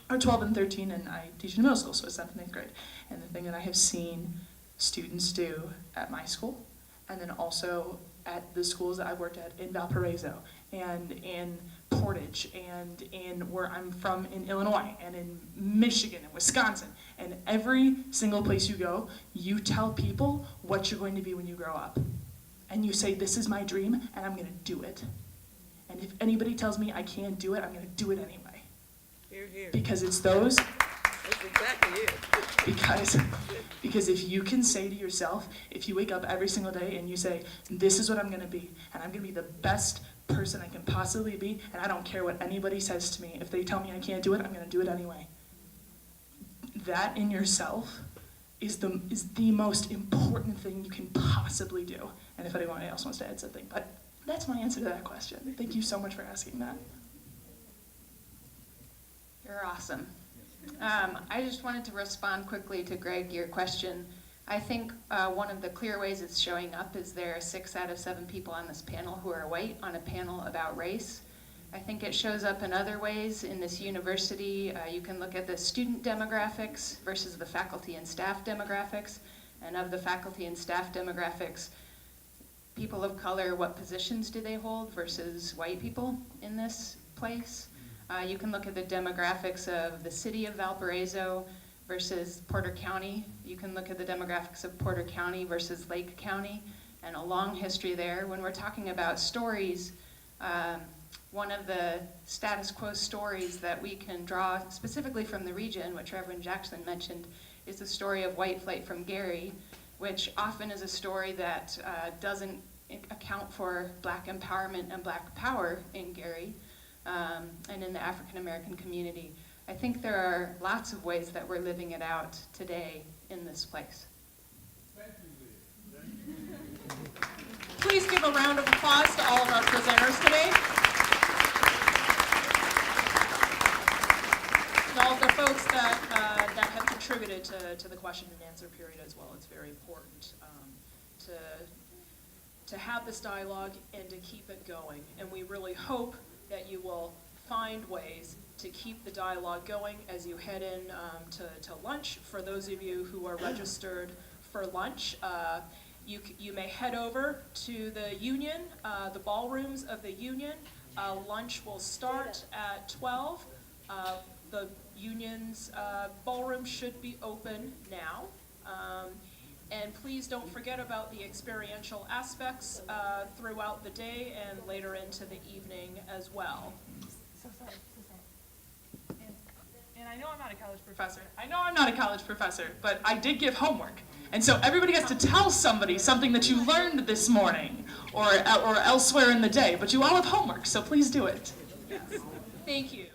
12 and 13, and I teach in middle school, so it's 7th and 8th grade. And the thing that I have seen students do at my school, and then also at the schools that I've worked at in Valparaiso, and in Portage, and in where I'm from in Illinois, and in Michigan, and Wisconsin, and every single place you go, you tell people what you're going to be when you grow up. And you say, this is my dream, and I'm gonna do it. And if anybody tells me I can't do it, I'm gonna do it anyway. Hear, hear. Because it's those. That's exactly it. Because if you can say to yourself, if you wake up every single day and you say, this is what I'm gonna be, and I'm gonna be the best person I can possibly be, and I don't care what anybody says to me. If they tell me I can't do it, I'm gonna do it anyway. That in yourself is the most important thing you can possibly do. And if anyone else wants to add something, but that's my answer to that question. Thank you so much for asking that. You're awesome. I just wanted to respond quickly to Greg, your question. I think one of the clear ways it's showing up is there are 6 out of 7 people on this panel who are white on a panel about race. I think it shows up in other ways in this university. You can look at the student demographics versus the faculty and staff demographics. And of the faculty and staff demographics, people of color, what positions do they hold versus white people in this place? You can look at the demographics of the city of Valparaiso versus Porter County. You can look at the demographics of Porter County versus Lake County, and a long history there. When we're talking about stories, one of the status quo stories that we can draw specifically from the region, which Reverend Jackson mentioned, is the story of white flight from Gary, which often is a story that doesn't account for black empowerment and black power in Gary and in the African American community. I think there are lots of ways that we're living it out today in this place. Thank you, Liz. Please give a round of applause to all of our presenters today. And all of the folks that have contributed to the question and answer period as well. It's very important to have this dialogue and to keep it going. And we really hope that you will find ways to keep the dialogue going as you head in to lunch. For those of you who are registered for lunch, you may head over to the Union, the ballrooms of the Union. Lunch will start at 12. The Union's ballroom should be open now. And please don't forget about the experiential aspects throughout the day and later into the evening as well. So sorry. And I know I'm not a college professor. I know I'm not a college professor, but I did give homework. And so everybody has to tell somebody something that you learned this morning or elsewhere in the day, but you all have homework, so please do it. Yes. Thank you.